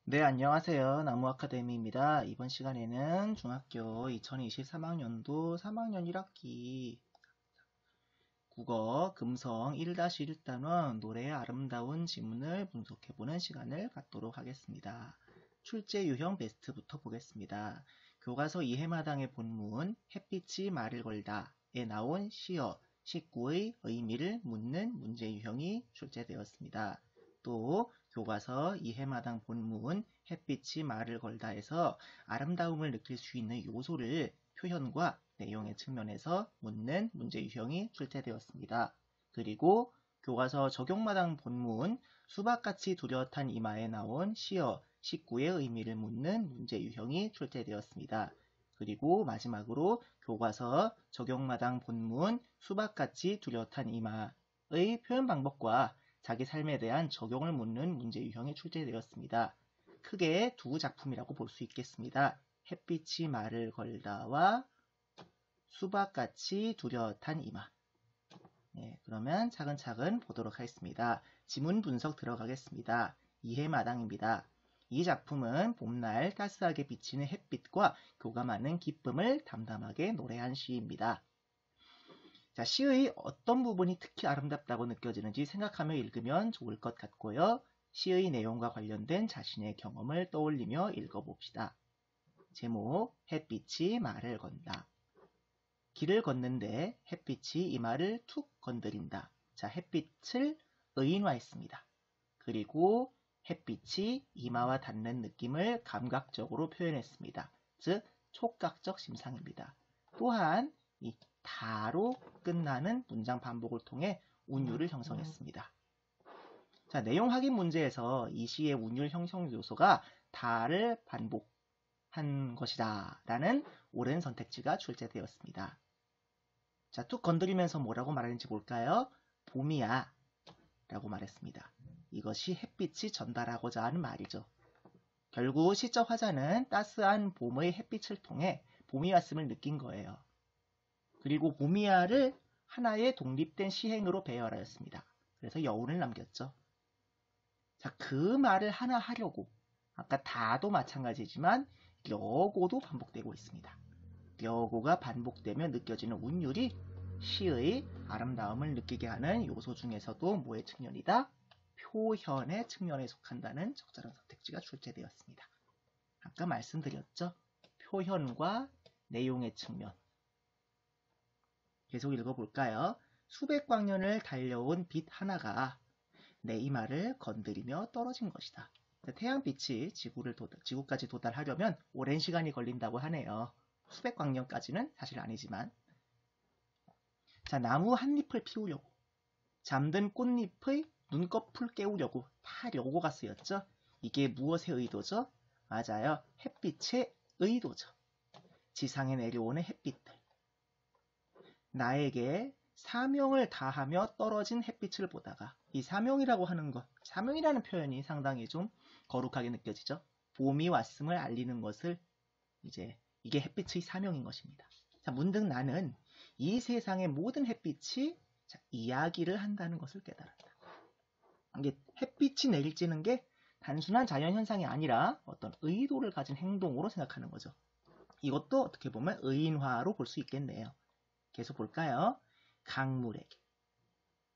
네, 안녕하세요. 나무아카데미입니다. 이번 시간에는 중학교 2023학년도 3학년 1학기 국어 금성 1-1단원 노래의 아름다운 지문을 분석해보는 시간을 갖도록 하겠습니다. 출제 유형 베스트부터 보겠습니다. 교과서 이해마당의 본문 햇빛이 말을 걸다에 나온 시어, 식구의 의미를 묻는 문제 유형이 출제되었습니다. 또 교과서 이해마당 본문 햇빛이 말을 걸다에서 아름다움을 느낄 수 있는 요소를 표현과 내용의 측면에서 묻는 문제 유형이 출제되었습니다. 그리고 교과서 적용마당 본문 수박같이 뚜렷한 이마에 나온 시어, 식구의 의미를 묻는 문제 유형이 출제되었습니다. 그리고 마지막으로 교과서 적용마당 본문 수박같이 뚜렷한 이마의 표현 방법과 자기 삶에 대한 적용을 묻는 문제 유형이 출제되었습니다. 크게 두 작품이라고 볼 수 있겠습니다. 햇빛이 말을 걸다와 수박같이 뚜렷한 이마. 네, 그러면 차근차근 보도록 하겠습니다. 지문 분석 들어가겠습니다. 이해마당입니다. 이 작품은 봄날 따스하게 비치는 햇빛과 교감하는 기쁨을 담담하게 노래한 시입니다. 자, 시의 어떤 부분이 특히 아름답다고 느껴지는지 생각하며 읽으면 좋을 것 같고요. 시의 내용과 관련된 자신의 경험을 떠올리며 읽어봅시다. 제목, 햇빛이 말을 건다. 길을 걷는데 햇빛이 이마를 툭 건드린다. 자, 햇빛을 의인화했습니다. 그리고 햇빛이 이마와 닿는 느낌을 감각적으로 표현했습니다. 즉, 촉각적 심상입니다. 또한 이 다로 끝나는 문장 반복을 통해 운율을 형성했습니다. 자, 내용 확인 문제에서 이 시의 운율 형성 요소가 다를 반복한 것이다 라는 옳은 선택지가 출제되었습니다. 자, 툭 건드리면서 뭐라고 말하는지 볼까요? 봄이야 라고 말했습니다. 이것이 햇빛이 전달하고자 하는 말이죠. 결국 시적 화자는 따스한 봄의 햇빛을 통해 봄이 왔음을 느낀 거예요. 그리고 봄이야를 하나의 독립된 시행으로 배열하였습니다. 그래서 여운을 남겼죠. 자, 그 말을 하나 하려고 아까 다도 마찬가지지만 여고도 반복되고 있습니다. 여고가 반복되며 느껴지는 운율이 시의 아름다움을 느끼게 하는 요소 중에서도 뭐의 측면이다? 표현의 측면에 속한다는 적절한 선택지가 출제되었습니다. 아까 말씀드렸죠? 표현과 내용의 측면. 계속 읽어볼까요? 수백 광년을 달려온 빛 하나가 내 이마를 건드리며 떨어진 것이다. 태양빛이 지구까지 도달하려면 오랜 시간이 걸린다고 하네요. 수백 광년까지는 사실 아니지만. 자, 나무 한 잎을 피우려고, 잠든 꽃잎의 눈꺼풀 깨우려고 다 여고가 쓰였죠. 이게 무엇의 의도죠? 맞아요. 햇빛의 의도죠. 지상에 내려오는 햇빛들. 나에게 사명을 다하며 떨어진 햇빛을 보다가 이 사명이라고 하는 것, 사명이라는 표현이 상당히 좀 거룩하게 느껴지죠. 봄이 왔음을 알리는 것을 이게 햇빛의 사명인 것입니다. 자, 문득 나는 이 세상의 모든 햇빛이 이야기를 한다는 것을 깨달았다. 이게 햇빛이 내리쬐는 게 단순한 자연현상이 아니라 어떤 의도를 가진 행동으로 생각하는 거죠. 이것도 어떻게 보면 의인화로 볼 수 있겠네요. 계속 볼까요? 강물에게,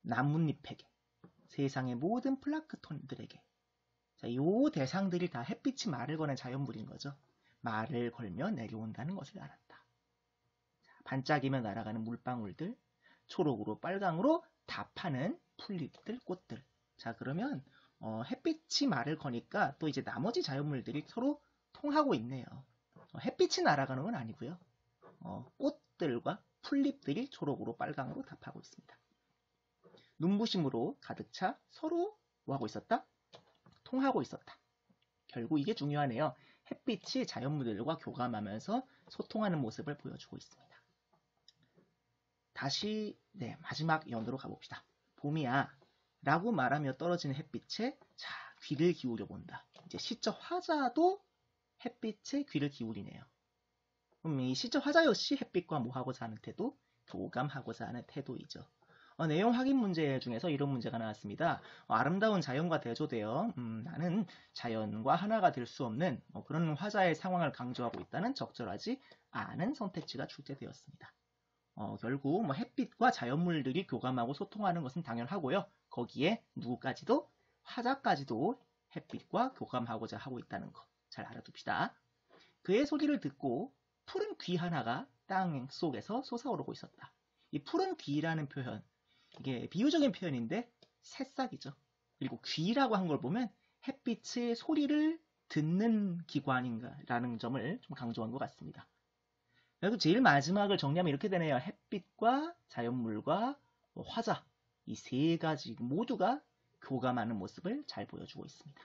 나뭇잎에게, 세상의 모든 플랑크톤들에게. 자, 이 대상들이 다 햇빛이 말을 거는 자연물인 거죠. 말을 걸며 내려온다는 것을 알았다. 자, 반짝이며 날아가는 물방울들, 초록으로 빨강으로 답하는 풀잎들, 꽃들. 자, 그러면 햇빛이 말을 거니까 또 이제 나머지 자연물들이 서로 통하고 있네요. 햇빛이 날아가는 건 아니고요. 꽃들과 풀잎들이 초록으로 빨강으로 답하고 있습니다. 눈부심으로 가득 차 서로 뭐하고 있었다? 통하고 있었다. 결국 이게 중요하네요. 햇빛이 자연물들과 교감하면서 소통하는 모습을 보여주고 있습니다. 다시 마지막 연으로 가봅시다. 봄이야 라고 말하며 떨어지는 햇빛에 자, 귀를 기울여 본다. 이제 시적 화자도 햇빛에 귀를 기울이네요. 이 시적 화자 역시 햇빛과 뭐하고자 하는 태도? 교감하고자 하는 태도이죠. 내용 확인 문제 중에서 이런 문제가 나왔습니다. 아름다운 자연과 대조되어 나는 자연과 하나가 될 수 없는 그런 화자의 상황을 강조하고 있다는 적절하지 않은 선택지가 출제되었습니다. 결국 햇빛과 자연물들이 교감하고 소통하는 것은 당연하고요. 거기에 누구까지도 화자까지도 햇빛과 교감하고자 하고 있다는 거 잘 알아둡시다. 그의 소리를 듣고 푸른 귀 하나가 땅 속에서 솟아오르고 있었다. 이 푸른 귀라는 표현, 이게 비유적인 표현인데 새싹이죠. 그리고 귀라고 한 걸 보면 햇빛의 소리를 듣는 기관인가라는 점을 좀 강조한 것 같습니다. 그리고 제일 마지막을 정리하면 이렇게 되네요. 햇빛과 자연물과 화자, 이 세 가지 모두가 교감하는 모습을 잘 보여주고 있습니다.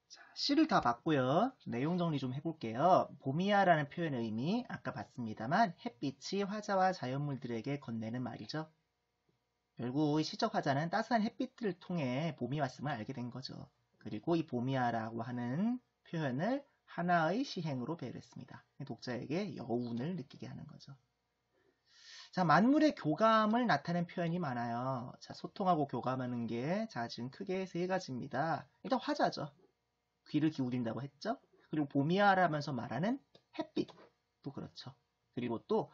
자, 시를 다 봤고요. 내용 정리 좀 해볼게요. 봄이야라는 표현의 의미 아까 봤습니다만 햇빛이 화자와 자연물들에게 건네는 말이죠. 결국 시적 화자는 따스한 햇빛을 통해 봄이 왔음을 알게 된 거죠. 그리고 이 봄이야라고 하는 표현을 하나의 시행으로 배열했습니다. 독자에게 여운을 느끼게 하는 거죠. 자, 만물의 교감을 나타낸 표현이 많아요. 자, 소통하고 교감하는 게 지금 크게 세 가지입니다. 일단 화자죠. 귀를 기울인다고 했죠. 그리고 봄이야라면서 말하는 햇빛도 그렇죠. 그리고 또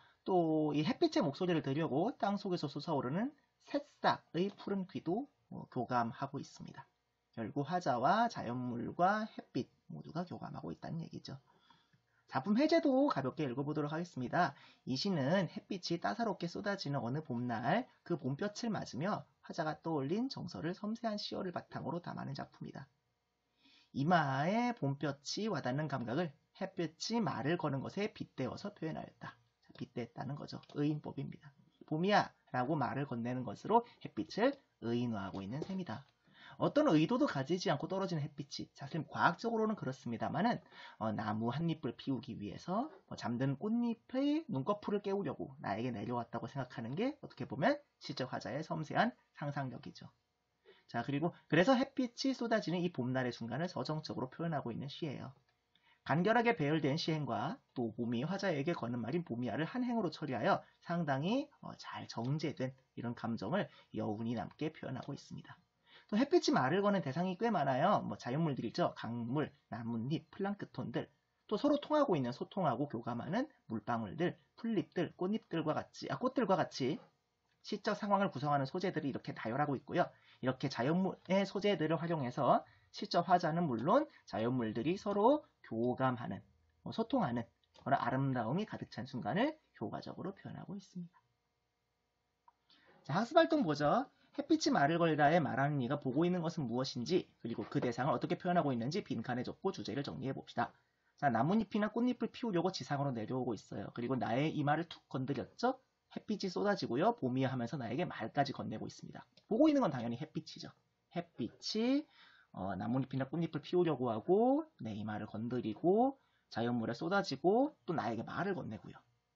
이 햇빛의 목소리를 들으려고 땅 속에서 솟아오르는 새싹의 푸른 귀도 교감하고 있습니다. 결국 화자와 자연물과 햇빛 모두가 교감하고 있다는 얘기죠. 작품 해제도 가볍게 읽어보도록 하겠습니다. 이 시는 햇빛이 따사롭게 쏟아지는 어느 봄날 그 봄볕을 맞으며 화자가 떠올린 정서를 섬세한 시어를 바탕으로 담아낸 작품이다. 이마에 봄볕이 와닿는 감각을 햇볕이 말을 거는 것에 빗대어서 표현하였다. 빗댔다는 거죠. 의인법입니다. 봄이야 라고 말을 건네는 것으로 햇빛을 의인화하고 있는 셈이다. 어떤 의도도 가지지 않고 떨어지는 햇빛이 사실 과학적으로는 그렇습니다만은 나무 한 잎을 피우기 위해서 잠든 꽃잎의 눈꺼풀을 깨우려고 나에게 내려왔다고 생각하는 게 어떻게 보면 시적 화자의 섬세한 상상력이죠. 자, 그리고 그래서 햇빛이 쏟아지는 이 봄날의 순간을 서정적으로 표현하고 있는 시예요. 간결하게 배열된 시행과 또 봄이 화자에게 거는 말인 봄이야를 한 행으로 처리하여 상당히 잘 정제된 이런 감정을 여운이 남게 표현하고 있습니다. 또 햇빛이 말을 거는 대상이 꽤 많아요. 자연물들이죠. 강물, 나뭇잎, 플랑크톤들, 또 서로 통하고 있는 소통하고 교감하는 물방울들, 풀잎들, 꽃잎들과 같이, 꽃들과 같이 시적 상황을 구성하는 소재들이 이렇게 나열하고 있고요. 이렇게 자연물의 소재들을 활용해서 시적 화자는 물론 자연물들이 서로 교감하는, 소통하는 그런 아름다움이 가득 찬 순간을 효과적으로 표현하고 있습니다. 자, 학습활동 보죠. 햇빛이 말을 걸다에 말하는 이가 보고 있는 것은 무엇인지 그리고 그 대상을 어떻게 표현하고 있는지 빈칸에 적고 주제를 정리해 봅시다. 자, 나뭇잎이나 꽃잎을 피우려고 지상으로 내려오고 있어요. 그리고 나의 이마를 툭 건드렸죠. 햇빛이 쏟아지고요. 봄이야 하면서 나에게 말까지 건네고 있습니다. 보고 있는 건 당연히 햇빛이죠. 햇빛이 나뭇잎이나 꽃잎을 피우려고 하고 내 이마를 건드리고 자연물에 쏟아지고 또 나에게 말을 건네고요.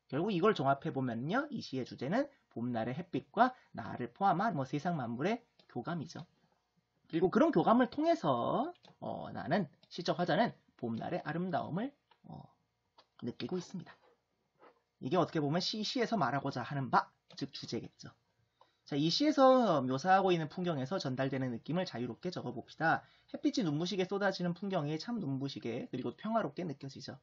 결국 이걸 종합해보면요. 이 시의 주제는 봄날의 햇빛과 나를 포함한 세상 만물의 교감이죠. 그리고 그런 교감을 통해서 나는 시적 화자는 봄날의 아름다움을 느끼고 있습니다. 이게 어떻게 보면 시에서 말하고자 하는 바, 즉 주제겠죠. 자, 이 시에서 묘사하고 있는 풍경에서 전달되는 느낌을 자유롭게 적어봅시다. 햇빛이 눈부시게 쏟아지는 풍경이 참 눈부시게 그리고 평화롭게 느껴지죠.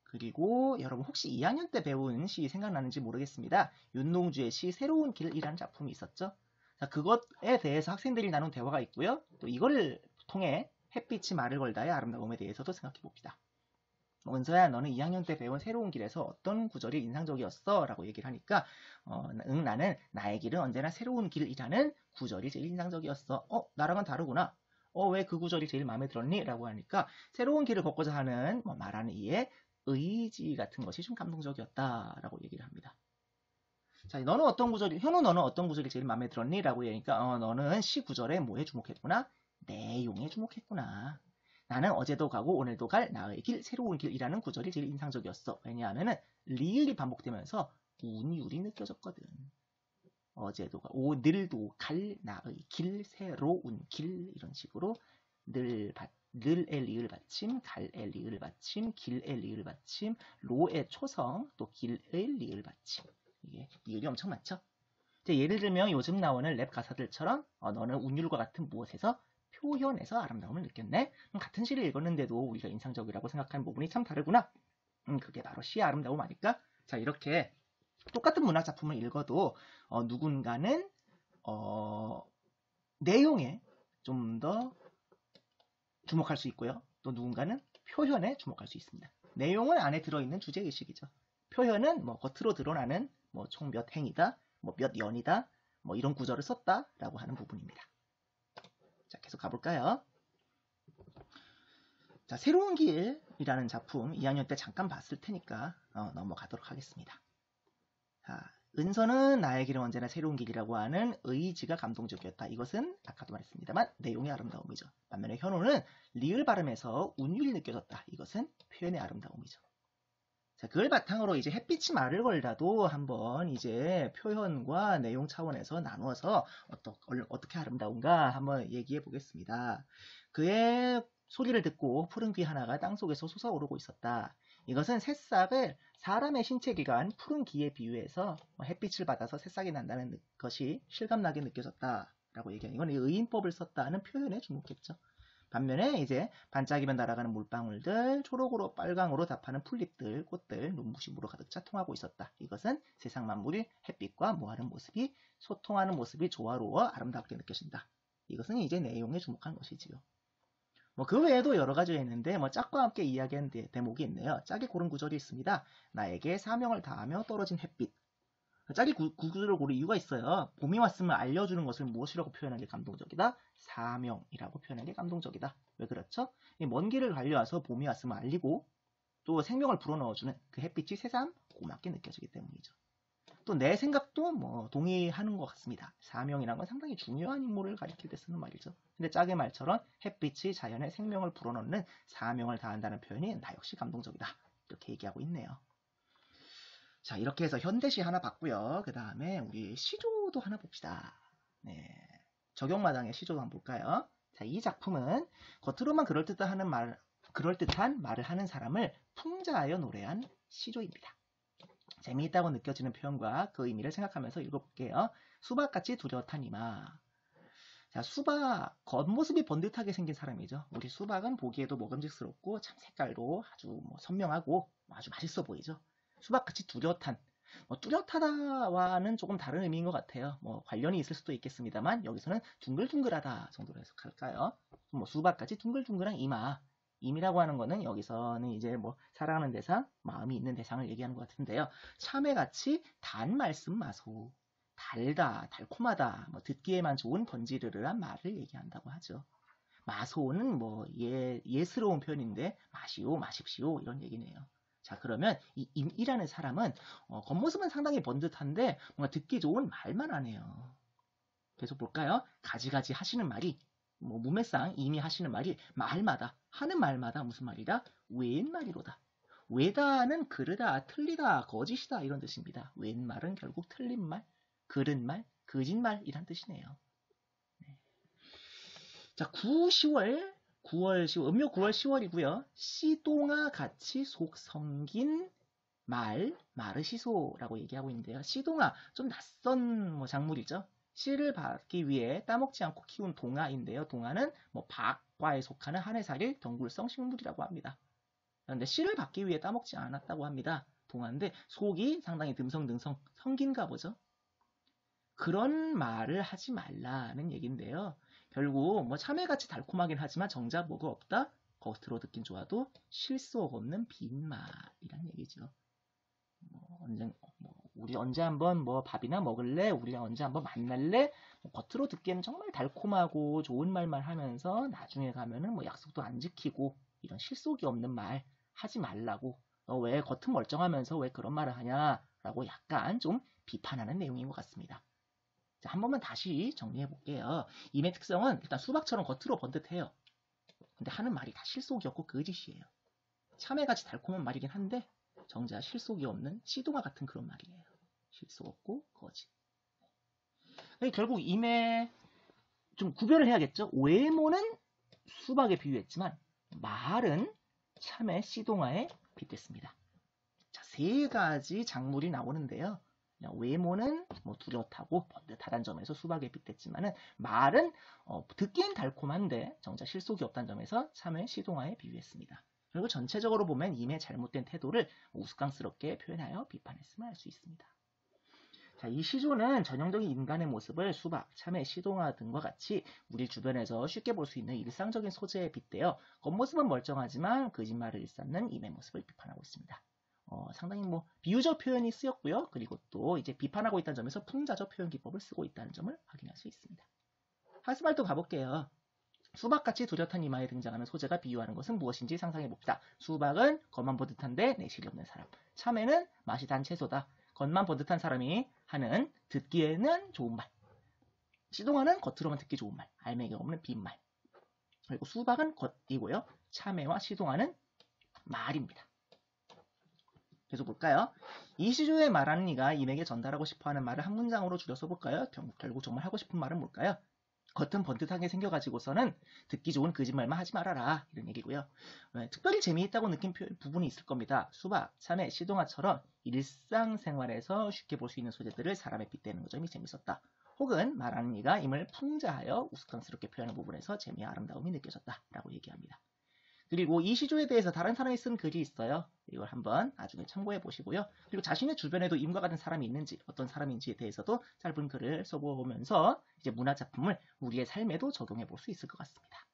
그리고 여러분 혹시 2학년 때 배운 시 생각나는지 모르겠습니다. 윤동주의 시 새로운 길이라는 작품이 있었죠. 자, 그것에 대해서 학생들이 나눈 대화가 있고요. 또 이거를 통해 햇빛이 말을 걸다의 아름다움에 대해서도 생각해 봅시다. 은서야, 너는 2학년 때 배운 새로운 길에서 어떤 구절이 인상적이었어? 라고 얘기를 하니까 나는 나의 길은 언제나 새로운 길이라는 구절이 제일 인상적이었어. 나랑은 다르구나. 왜 그 구절이 제일 마음에 들었니? 라고 하니까 새로운 길을 걷고자 하는 말하는 이의 의지 같은 것이 좀 감동적이었다라고 얘기를 합니다. 자, 현우 너는 어떤 구절이 제일 마음에 들었니? 라고 얘기하니까 너는 시 구절에 뭐에 주목했구나? 내용에 주목했구나. 나는 어제도 가고 오늘도 갈 나의 길, 새로운 길이라는 구절이 제일 인상적이었어. 왜냐하면 리을이 반복되면서 운율이 느껴졌거든. 어제도 가고 오늘도 갈 나의 길, 새로운 길 이런 식으로 늘의 리을 받침, 갈의 리을 받침, 길의 리을 받침, 로의 초성, 또 길의 리을 받침. 이게 니을이 엄청 많죠. 예를 들면 요즘 나오는 랩 가사들처럼 너는 운율과 같은 무엇에서 표현에서 아름다움을 느꼈네. 같은 시를 읽었는데도 우리가 인상적이라고 생각하는 부분이 참 다르구나. 그게 바로 시의 아름다움 아닐까? 자, 이렇게 똑같은 문학 작품을 읽어도 누군가는 내용에 좀 더 주목할 수 있고요. 또 누군가는 표현에 주목할 수 있습니다. 내용은 안에 들어있는 주제의식이죠. 표현은 뭐 겉으로 드러나는 뭐 총 몇 행이다, 뭐 몇 연이다, 뭐 이런 구절을 썼다라고 하는 부분입니다. 자, 계속 가볼까요? 자, 새로운 길이라는 작품 2학년 때 잠깐 봤을 테니까 넘어가도록 하겠습니다. 자, 은서는 나의 길은 언제나 새로운 길이라고 하는 의지가 감동적이었다. 이것은 아까도 말했습니다만 내용의 아름다움이죠. 반면에 현우는 리을 발음에서 운율이 느껴졌다. 이것은 표현의 아름다움이죠. 자, 그걸 바탕으로 이제 햇빛이 말을 걸다도 한번 이제 표현과 내용 차원에서 나누어서 어떻게 아름다운가 한번 얘기해 보겠습니다. 그의 소리를 듣고 푸른 귀 하나가 땅속에서 솟아오르고 있었다. 이것은 새싹을 사람의 신체 기관 푸른 귀에 비유해서 햇빛을 받아서 새싹이 난다는 것이 실감나게 느껴졌다라고 얘기하는 이건 의인법을 썼다는 표현에 주목했죠. 반면에 이제 반짝이면 날아가는 물방울들, 초록으로 빨강으로 답하는 풀잎들, 꽃들, 눈부심으로 가득 차 통하고 있었다. 이것은 세상 만물이 햇빛과 모하는 모습이 소통하는 모습이 조화로워 아름답게 느껴진다. 이것은 이제 내용에 주목한 것이지요. 그 외에도 여러 가지가 있는데 짝과 함께 이야기한 대목이 있네요. 짝이 고른 구절이 있습니다. 나에게 사명을 다하며 떨어진 햇빛. 짝이 구절을 고른 이유가 있어요. 봄이 왔으면 알려주는 것을 무엇이라고 표현하는 게 감동적이다? 사명이라고 표현하는 게 감동적이다. 왜 그렇죠? 먼 길을 달려와서 봄이 왔으면 알리고 또 생명을 불어넣어주는 그 햇빛이 새삼 고맙게 느껴지기 때문이죠. 또 내 생각도 동의하는 것 같습니다. 사명이란 건 상당히 중요한 임무를 가리킬 때 쓰는 말이죠. 근데 짝의 말처럼 햇빛이 자연의 생명을 불어넣는 사명을 다한다는 표현이 나 역시 감동적이다. 이렇게 얘기하고 있네요. 자, 이렇게 해서 현대시 하나 봤고요. 그 다음에 우리 시조도 하나 봅시다. 네, 적용마당의 시조도 한번 볼까요? 자, 이 작품은 겉으로만 그럴듯한 말을 하는 사람을 풍자하여 노래한 시조입니다. 재미있다고 느껴지는 표현과 그 의미를 생각하면서 읽어볼게요. 수박같이 뚜렷한 이마. 자, 수박 겉모습이 번듯하게 생긴 사람이죠. 우리 수박은 보기에도 먹음직스럽고 참 색깔도 아주 선명하고 아주 맛있어 보이죠. 수박같이 뚜렷한. 뚜렷하다와는 조금 다른 의미인 것 같아요. 관련이 있을 수도 있겠습니다만 여기서는 둥글둥글하다 정도로 해석할까요? 수박같이 둥글둥글한 이마. 임이라고 하는 거는 여기서는 이제 사랑하는 대상, 마음이 있는 대상을 얘기하는 것 같은데요. 참외같이 단 말씀 마소. 달다, 달콤하다, 듣기에만 좋은 번지르르한 말을 얘기한다고 하죠. 마소는 예스러운 표현인데 마시오, 마십시오 이런 얘기네요. 자, 그러면 이 임이라는 사람은 겉모습은 상당히 번듯한데 뭔가 듣기 좋은 말만 하네요. 계속 볼까요? 가지가지 하시는 말이 문맥상 이미 하시는 말이 말마다 하는 말마다 무슨 말이다? 웬말이로다. 외다는 그르다, 틀리다, 거짓이다 이런 뜻입니다. 웬말은 결국 틀린 말, 그른 말, 거짓말이란 뜻이네요. 네. 자, 10월, 음력 9월 10월이고요. 시동아 같이 속 성긴 마르시소라고 얘기하고 있는데요. 시동아, 좀 낯선 작물이죠. 씨를 받기 위해 따먹지 않고 키운 동아인데요. 동아는 박과에 속하는 한 해 살일 덩굴성 식물이라고 합니다. 그런데 씨를 받기 위해 따먹지 않았다고 합니다. 동아인데 속이 상당히 듬성듬성 성긴가 보죠. 그런 말을 하지 말라는 얘기인데요. 결국 참외같이 달콤하긴 하지만 정작 뭐가 없다? 겉으로 듣긴 좋아도 실속 없는 빈말이란 얘기죠. 우리 언제 한번 밥이나 먹을래? 우리랑 언제 한번 만날래? 겉으로 듣기에는 정말 달콤하고 좋은 말만 하면서 나중에 가면은 약속도 안 지키고 이런 실속이 없는 말 하지 말라고. 너 왜 겉은 멀쩡하면서 왜 그런 말을 하냐라고 약간 좀 비판하는 내용인 것 같습니다. 자, 한 번만 다시 정리해 볼게요. 임의 특성은 일단 수박처럼 겉으로 번듯해요. 근데 하는 말이 다 실속이 없고 거짓이에요. 참외같이 달콤한 말이긴 한데 정작 실속이 없는 시동아 같은 그런 말이에요. 실속 없고 거짓. 결국 임에 좀 구별을 해야겠죠. 외모는 수박에 비유했지만 말은 참외, 시동아에 빗댔습니다. 자, 세 가지 작물이 나오는데요. 외모는 뭐 뚜렷하고 번듯하다는 점에서 수박에 빗댔지만은 말은 듣기엔 달콤한데 정작 실속이 없다는 점에서 참외 시동아에 비유했습니다. 그리고 전체적으로 보면 임의 잘못된 태도를 우스꽝스럽게 표현하여 비판했음을 알 수 있습니다. 자, 이 시조는 전형적인 인간의 모습을 수박, 참외, 시동아 등과 같이 우리 주변에서 쉽게 볼 수 있는 일상적인 소재에 빗대어 겉모습은 멀쩡하지만 거짓말을 일삼는 임의 모습을 비판하고 있습니다. 상당히 뭐 비유적 표현이 쓰였고요. 그리고 또 이제 비판하고 있다는 점에서 풍자적 표현 기법을 쓰고 있다는 점을 확인할 수 있습니다. 학습활동 가볼게요. 수박같이 뚜렷한 이마에 등장하는 소재가 비유하는 것은 무엇인지 상상해봅시다. 수박은 겉만 버듯한데 내실이 없는 사람. 참외는 맛이 단 채소다. 겉만 버듯한 사람이 하는 듣기에는 좋은 말. 시동아는 겉으로만 듣기 좋은 말. 알맹이 없는 빈말. 그리고 수박은 겉이고요. 참외와 시동아는 말입니다. 계속 볼까요? 이 시조에 말하는 이가 임에게 전달하고 싶어하는 말을 한 문장으로 줄여 써볼까요? 결국 정말 하고 싶은 말은 뭘까요? 겉은 번듯하게 생겨가지고서는 듣기 좋은 거짓말만 하지 말아라 이런 얘기고요. 특별히 재미있다고 느낀 부분이 있을 겁니다. 수박, 참외, 시동아처럼 일상생활에서 쉽게 볼 수 있는 소재들을 사람에 빗대는 점이 재밌었다. 혹은 말하는 이가 임을 풍자하여 우스꽝스럽게 표현하는 부분에서 재미와 아름다움이 느껴졌다라고 얘기합니다. 그리고 이 시조에 대해서 다른 사람이 쓴 글이 있어요. 이걸 한번 나중에 참고해 보시고요. 그리고 자신의 주변에도 임과 같은 사람이 있는지 어떤 사람인지에 대해서도 짧은 글을 써보면서 이제 문화작품을 우리의 삶에도 적용해 볼 수 있을 것 같습니다.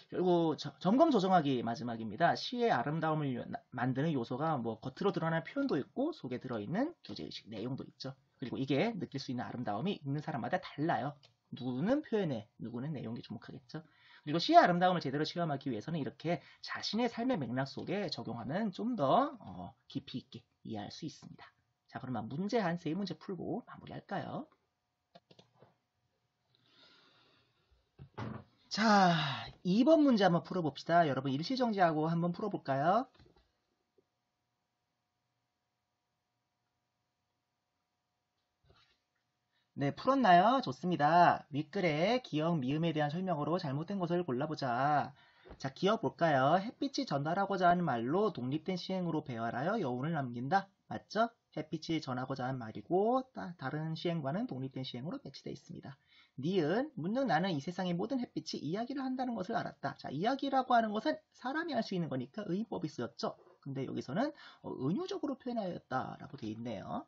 그리고 점검 조정하기 마지막입니다. 시의 아름다움을 만드는 요소가 뭐 겉으로 드러나는 표현도 있고 속에 들어있는 주제의식 내용도 있죠. 그리고 이게 느낄 수 있는 아름다움이 있는 사람마다 달라요. 누구는 표현에, 누구는 내용에 주목하겠죠. 그리고 시의 아름다움을 제대로 체험하기 위해서는 이렇게 자신의 삶의 맥락 속에 적용하면 좀 더 깊이 있게 이해할 수 있습니다. 자, 그러면 문제 한 3문제 풀고 마무리할까요? 자, 2번 문제 한번 풀어봅시다. 여러분 일시정지하고 한번 풀어볼까요? 네, 풀었나요? 좋습니다. 윗글에 기역, 미음에 대한 설명으로 잘못된 것을 골라보자. 자, 기역 볼까요? 햇빛이 전달하고자 하는 말로 독립된 시행으로 배열하여 여운을 남긴다. 맞죠? 햇빛이 전하고자 하는 말이고 다른 시행과는 독립된 시행으로 배치되어 있습니다. 니은, 문득 나는 이 세상의 모든 햇빛이 이야기를 한다는 것을 알았다. 자, 이야기라고 하는 것은 사람이 할 수 있는 거니까 의인법이 쓰였죠. 근데 여기서는 은유적으로 표현하였다라고 되어 있네요.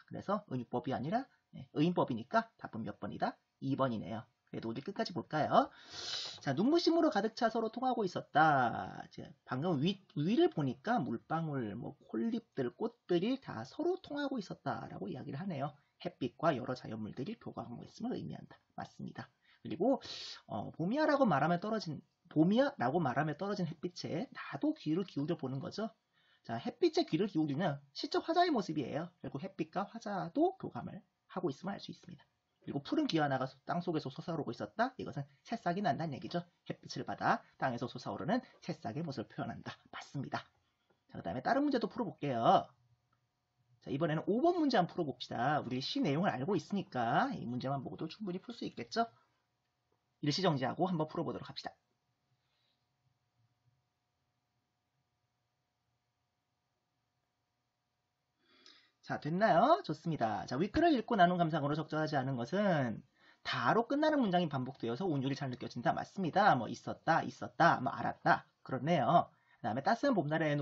그래서 은유법이 아니라 의인법이니까 답은 몇 번이다? 2번이네요. 그래도 우리 끝까지 볼까요? 자, 눈부심으로 가득 차 서로 통하고 있었다. 방금 위를 보니까 물방울, 뭐 콜잎들, 꽃들이 다 서로 통하고 있었다라고 이야기를 하네요. 햇빛과 여러 자연물들이 교감하고 있음을 의미한다. 맞습니다. 그리고 봄이야라고 말하면 떨어진 햇빛에 나도 귀를 기울여 보는 거죠. 자, 햇빛에 귀를 기울이는 시적 화자의 모습이에요. 결국 햇빛과 화자도 교감을 하고 있음을 알 수 있습니다. 그리고 푸른 기와나가 땅속에서 솟아오르고 있었다. 이것은 새싹이 난다는 얘기죠. 햇빛을 받아 땅에서 솟아오르는 새싹의 모습을 표현한다. 맞습니다. 자, 그 다음에 다른 문제도 풀어볼게요. 자, 이번에는 5번 문제 한번 풀어봅시다. 우리 시 내용을 알고 있으니까 이 문제만 보고도 충분히 풀 수 있겠죠? 일시정지하고 한번 풀어보도록 합시다. 자, 됐나요? 좋습니다. 자, 윗글을 읽고 나눈 감상으로 적절하지 않은 것은 다로 끝나는 문장이 반복되어서 운율이 잘 느껴진다. 맞습니다. 뭐 있었다, 뭐 알았다. 그렇네요. 그 다음에 따스한 봄날의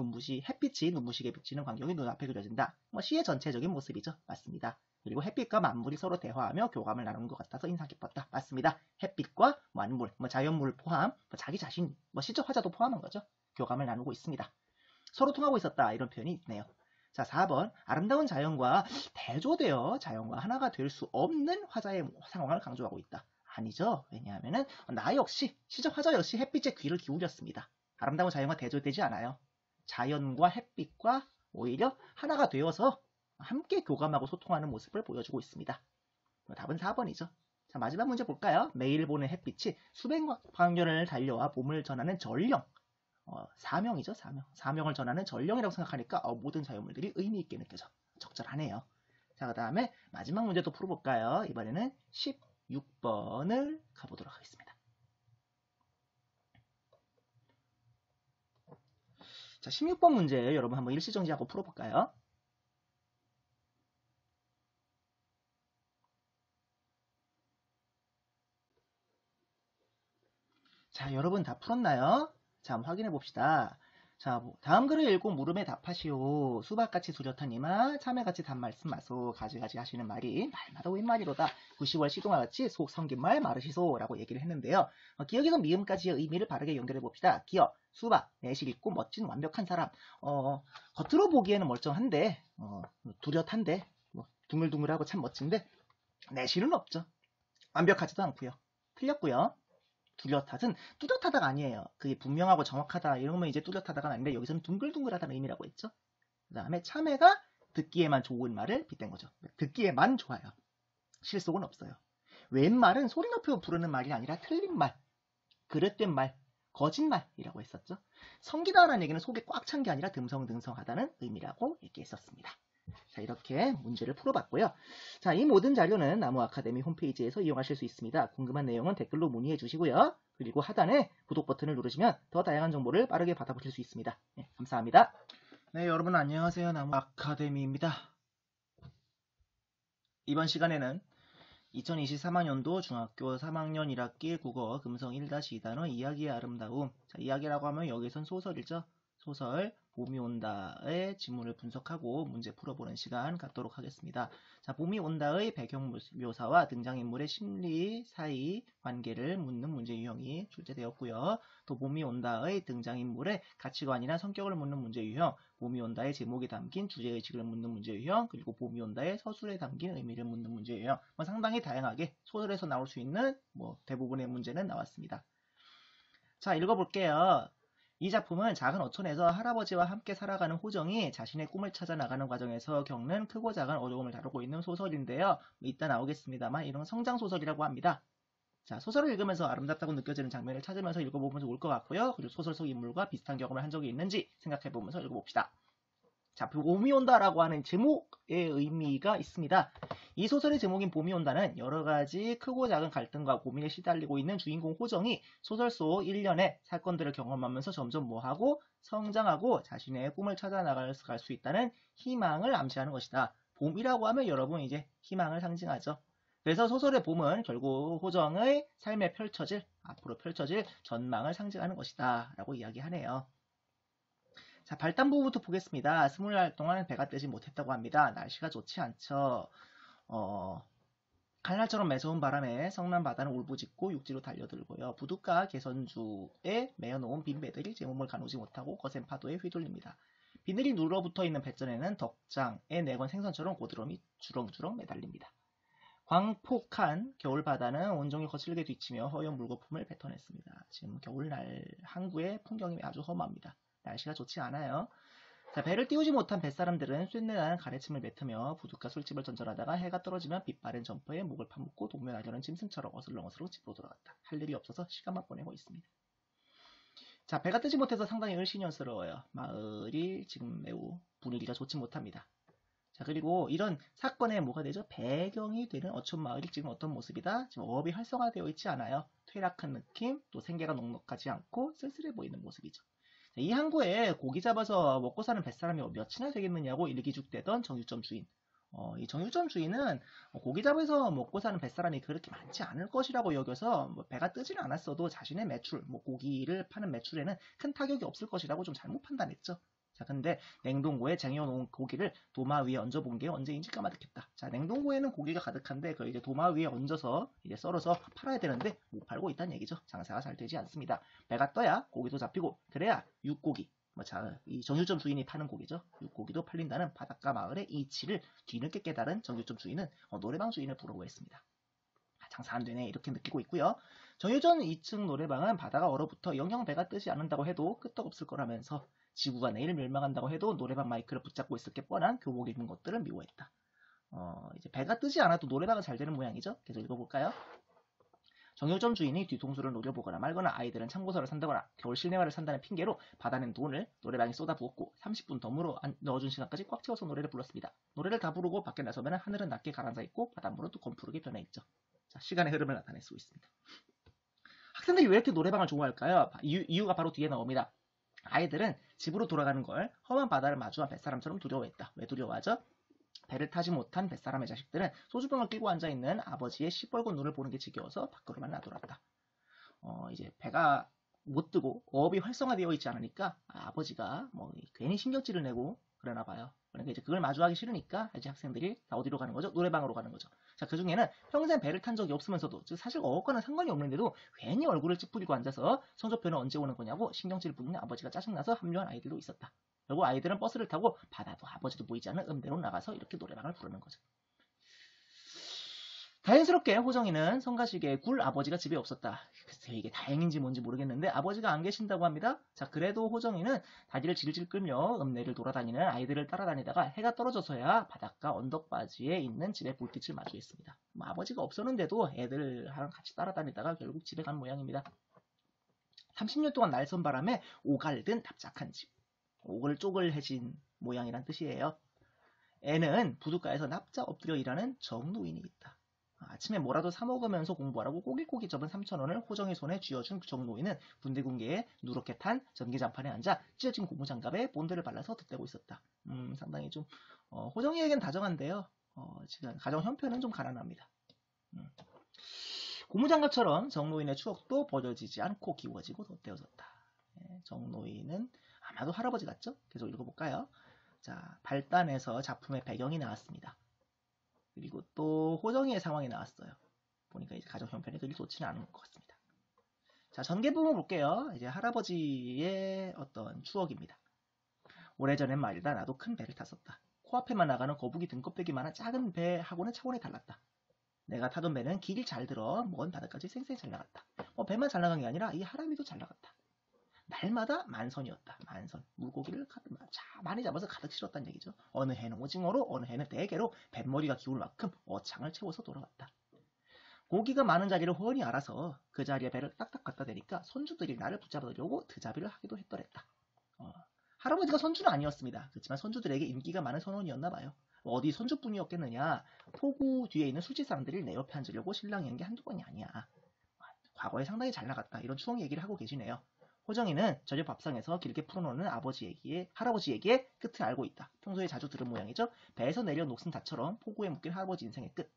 햇빛이 눈부시게 비치는 광경이 눈앞에 그려진다. 뭐 시의 전체적인 모습이죠. 맞습니다. 그리고 햇빛과 만물이 서로 대화하며 교감을 나누는 것 같아서 인상 깊었다. 맞습니다. 햇빛과 만물, 뭐 자연물 포함, 뭐 자기 자신, 뭐 시적 화자도 포함한 거죠. 교감을 나누고 있습니다. 서로 통하고 있었다. 이런 표현이 있네요. 자, 4번. 아름다운 자연과 대조되어 자연과 하나가 될 수 없는 화자의 상황을 강조하고 있다. 아니죠. 왜냐하면 나 역시, 시적 화자 역시 햇빛에 귀를 기울였습니다. 아름다운 자연과 대조되지 않아요. 자연과 햇빛과 오히려 하나가 되어서 함께 교감하고 소통하는 모습을 보여주고 있습니다. 답은 4번이죠. 자, 마지막 문제 볼까요? 매일 보는 햇빛이 수백 광년을 달려와 봄을 전하는 전령. 사명이죠, 사명. 사명을 전하는 전령이라고 생각하니까 모든 자연물들이 의미 있게 느껴져. 적절하네요. 자, 그 다음에 마지막 문제도 풀어볼까요? 이번에는 16번을 가보도록 하겠습니다. 자, 16번 문제 여러분 한번 일시정지하고 풀어볼까요? 자, 여러분 다 풀었나요? 자, 한번 확인해 봅시다. 자, 다음 글을 읽고 물음에 답하시오. 수박같이 두렷한 이마, 참외같이 단 말씀 마소. 가지가지 하시는 말이 말마다 웬말이로다. 90월 시동아같이 속 성긴 말 마르시소. 라고 얘기를 했는데요. 기억에서 미음까지의 의미를 바르게 연결해 봅시다. 기억, 수박, 내실 있고 멋진 완벽한 사람. 겉으로 보기에는 멀쩡한데, 두렷한데, 둥글둥글하고 참 멋진데, 내실은 없죠. 완벽하지도 않고요. 틀렸고요. 뚜렷하다가 아니에요. 그게 분명하고 정확하다 이러면 이제 뚜렷하다가 아닌데 여기서는 둥글둥글하다는 의미라고 했죠. 그 다음에 참외가 듣기에만 좋은 말을 빗댄 거죠. 듣기에만 좋아요. 실속은 없어요. 웬말은 소리 높여 부르는 말이 아니라 틀린 말, 그릇된 말, 거짓말이라고 했었죠. 성기다라는 얘기는 속이 꽉 찬 게 아니라 듬성듬성하다는 의미라고 얘기했었습니다. 자, 이렇게 문제를 풀어봤고요. 자, 이 모든 자료는 나무 아카데미 홈페이지에서 이용하실 수 있습니다. 궁금한 내용은 댓글로 문의해 주시고요. 그리고 하단에 구독 버튼을 누르시면 더 다양한 정보를 빠르게 받아보실 수 있습니다. 네, 감사합니다. 네, 여러분 안녕하세요. 나무 아카데미입니다. 이번 시간에는 2023학년도 중학교 3학년 1학기 국어 금성 1-2단어 이야기의 아름다움. 자, 이야기라고 하면 여기선 소설이죠. 소설 봄이 온다의 지문을 분석하고 문제 풀어보는 시간 갖도록 하겠습니다. 자, 봄이 온다의 배경 묘사와 등장인물의 심리 사이 관계를 묻는 문제 유형이 출제되었고요. 또 봄이 온다의 등장인물의 가치관이나 성격을 묻는 문제 유형, 봄이 온다의 제목에 담긴 주제의식을 묻는 문제 유형, 그리고 봄이 온다의 서술에 담긴 의미를 묻는 문제 유형, 상당히 다양하게 소설에서 나올 수 있는 대부분의 문제는 나왔습니다. 자, 읽어볼게요. 이 작품은 작은 어촌에서 할아버지와 함께 살아가는 호정이 자신의 꿈을 찾아 나가는 과정에서 겪는 크고 작은 어려움을 다루고 있는 소설인데요. 이따 나오겠습니다만 이런 성장소설이라고 합니다. 자, 소설을 읽으면서 아름답다고 느껴지는 장면을 찾으면서 읽어보면 좋을 것 같고요. 그리고 소설 속 인물과 비슷한 경험을 한 적이 있는지 생각해보면서 읽어봅시다. 자, 봄이 온다라고 하는 제목의 의미가 있습니다. 이 소설의 제목인 봄이 온다는 여러 가지 크고 작은 갈등과 고민에 시달리고 있는 주인공 호정이 소설 속 일련의 사건들을 경험하면서 점점 뭐하고 성장하고 자신의 꿈을 찾아 나갈 수 있다는 희망을 암시하는 것이다. 봄이라고 하면 여러분 이제 희망을 상징하죠. 그래서 소설의 봄은 결국 호정의 삶에 앞으로 펼쳐질 전망을 상징하는 것이다 라고 이야기하네요. 자, 발단부부터 보겠습니다. 20날 동안 배가 뜨지 못했다고 합니다. 날씨가 좋지 않죠. 칼날처럼 매서운 바람에 성난 바다는 울부짖고 육지로 달려들고요. 부둣가 개선주에 매어놓은 빈 배들이 제 몸을 가누지 못하고 거센 파도에 휘둘립니다. 비늘이 눌러붙어 있는 뱃전에는 덕장에 내건 생선처럼 고드름이 주렁주렁 매달립니다. 광폭한 겨울 바다는 온종일 거칠게 뒤치며 허연 물거품을 뱉어냈습니다. 지금 겨울날 항구의 풍경이 아주 험합니다. 날씨가 좋지 않아요. 자, 배를 띄우지 못한 뱃사람들은 쇳내나는 가래침을 뱉으며 부둣가 술집을 전전하다가 해가 떨어지면 빛바랜 점퍼에 목을 파묻고 동면하려는 짐승처럼 어슬렁어슬렁 집으로 돌아갔다. 할 일이 없어서 시간만 보내고 있습니다. 자, 배가 뜨지 못해서 상당히 을씨년스러워요. 마을이 지금 매우 분위기가 좋지 못합니다. 자, 그리고 이런 사건에 뭐가 되죠? 배경이 되는 어촌 마을이 지금 어떤 모습이다? 지금 어업이 활성화되어 있지 않아요. 퇴락한 느낌, 또 생계가 넉넉하지 않고 쓸쓸해 보이는 모습이죠. 이 항구에 고기 잡아서 먹고 사는 뱃사람이 몇이나 되겠느냐고 일기죽대던 정육점 주인. 이 정육점 주인은 고기 잡아서 먹고 사는 뱃사람이 그렇게 많지 않을 것이라고 여겨서 배가 뜨지는 않았어도 자신의 매출, 고기를 파는 매출에는 큰 타격이 없을 것이라고 좀 잘못 판단했죠. 자, 근데 냉동고에 쟁여놓은 고기를 도마 위에 얹어본 게 언제인지 까마득했다. 자, 냉동고에는 고기가 가득한데 그걸 이제 도마 위에 얹어서 이제 썰어서 팔아야 되는데 못 팔고 있다는 얘기죠. 장사가 잘 되지 않습니다. 배가 떠야 고기도 잡히고 그래야 육고기, 이 정육점 주인이 파는 고기죠. 육고기도 팔린다는 바닷가 마을의 이치를 뒤늦게 깨달은 정육점 주인은 노래방 주인을 부러워했습니다. 장사 안 되네 이렇게 느끼고 있고요. 정유전 2층 노래방은 바다가 얼어붙어 영영 배가 뜨지 않는다고 해도 끄떡없을 거라면서 지구가 내일 멸망한다고 해도 노래방 마이크를 붙잡고 있을 게 뻔한 교복 입은 것들을 미워했다. 이제 배가 뜨지 않아도 노래방은 잘 되는 모양이죠. 계속 읽어볼까요? 정유점 주인이 뒤통수를 노려보거나 말거나 아이들은 참고서를 산다거나 겨울 실내화를 산다는 핑계로 받아낸 돈을 노래방에 쏟아부었고 30분 덤으로 넣어준 시간까지 꽉 채워서 노래를 불렀습니다. 노래를 다 부르고 밖에 나서면 하늘은 낮게 가라앉아 있고 바닷물은 또 검푸르게 변해 있죠. 자, 시간의 흐름을 나타낼 수 있습니다. 학생들이 왜 이렇게 노래방을 좋아할까요? 이유가 바로 뒤에 나옵니다. 아이들은 집으로 돌아가는 걸 험한 바다를 마주한 뱃사람처럼 두려워했다. 왜 두려워하죠? 배를 타지 못한 뱃사람의 자식들은 소주병을 끼고 앉아있는 아버지의 시뻘건 눈을 보는 게 지겨워서 밖으로만 나돌았다. 이제 배가 못 뜨고 어업이 활성화되어 있지 않으니까 아버지가 뭐 괜히 신경질을 내고 그러나 봐요. 그러니까 이제 그걸 마주하기 싫으니까 이제 학생들이 다 어디로 가는 거죠? 노래방으로 가는 거죠. 자, 그 중에는 평생 배를 탄 적이 없으면서도 사실 어업과는 상관이 없는데도 괜히 얼굴을 찌푸리고 앉아서 성적표는 언제 오는 거냐고 신경질을 부리는 아버지가 짜증나서 합류한 아이들도 있었다. 그리고 아이들은 버스를 타고 바다도 아버지도 보이지 않는 음대로 나가서 이렇게 노래방을 부르는 거죠. 다행스럽게 호정이는 성가시게 굴 아버지가 집에 없었다. 글쎄 이게 다행인지 뭔지 모르겠는데 아버지가 안 계신다고 합니다. 자, 그래도 호정이는 다리를 질질 끌며 읍내를 돌아다니는 아이들을 따라다니다가 해가 떨어져서야 바닷가 언덕바지에 있는 집의 불빛을 마주했습니다. 뭐 아버지가 없었는데도 애들하고 같이 따라다니다가 결국 집에 간 모양입니다. 30년 동안 날선 바람에 오갈든 납작한 집. 오글쪼글해진 모양이란 뜻이에요. 애는 부둣가에서 납작 엎드려 일하는 정노인이 있다. 아침에 뭐라도 사 먹으면서 공부하라고 꼬깃꼬깃 접은 3,000원을 호정이 손에 쥐어준 정노인은 군데군데에 누렇게 탄 전기장판에 앉아 찢어진 고무장갑에 본드를 발라서 덧대고 있었다. 상당히 좀 호정이에겐 다정한데요. 지금 가정 형편은 좀 가난합니다. 고무장갑처럼 정노인의 추억도 버려지지 않고 기워지고 덧대어졌다. 정노인은 아마도 할아버지 같죠? 계속 읽어볼까요? 자, 발단에서 작품의 배경이 나왔습니다. 그리고 또 호정이의 상황이 나왔어요. 보니까 이제 가정 형편이 그리 좋지는 않은 것 같습니다. 자, 전개 부분 볼게요. 이제 할아버지의 어떤 추억입니다. 오래전엔 말이다 나도 큰 배를 탔었다. 코앞에만 나가는 거북이 등껍데기만한 작은 배하고는 차원이 달랐다. 내가 타던 배는 길 잘 들어 먼 바다까지 쌩쌩 잘 나갔다. 배만 잘 나간 게 아니라 이 할아비도 잘 나갔다. 날마다 만선이었다. 만선. 물고기를 많이 잡아서 가득 실었다는 얘기죠. 어느 해는 오징어로 어느 해는 대게로 뱃머리가 기울 만큼 어창을 채워서 돌아왔다. 고기가 많은 자리를 훤히 알아서 그 자리에 배를 딱딱 갖다 대니까 손주들이 나를 붙잡으려고 드자비를 하기도 했더랬다. 할아버지가 손주는 아니었습니다. 그렇지만 손주들에게 인기가 많은 선원이었나 봐요. 어디 손주뿐이었겠느냐. 포구 뒤에 있는 술집 사람들이 내 옆에 앉으려고 신랑이 한 게 한두 번이 아니야. 과거에 상당히 잘 나갔다. 이런 추억 얘기를 하고 계시네요. 호정이는 저녁 밥상에서 길게 풀어놓는 할아버지 얘기의 끝을 알고 있다. 평소에 자주 들은 모양이죠. 배에서 내려 녹슨 닷처럼 포구에 묶인 할아버지 인생의 끝.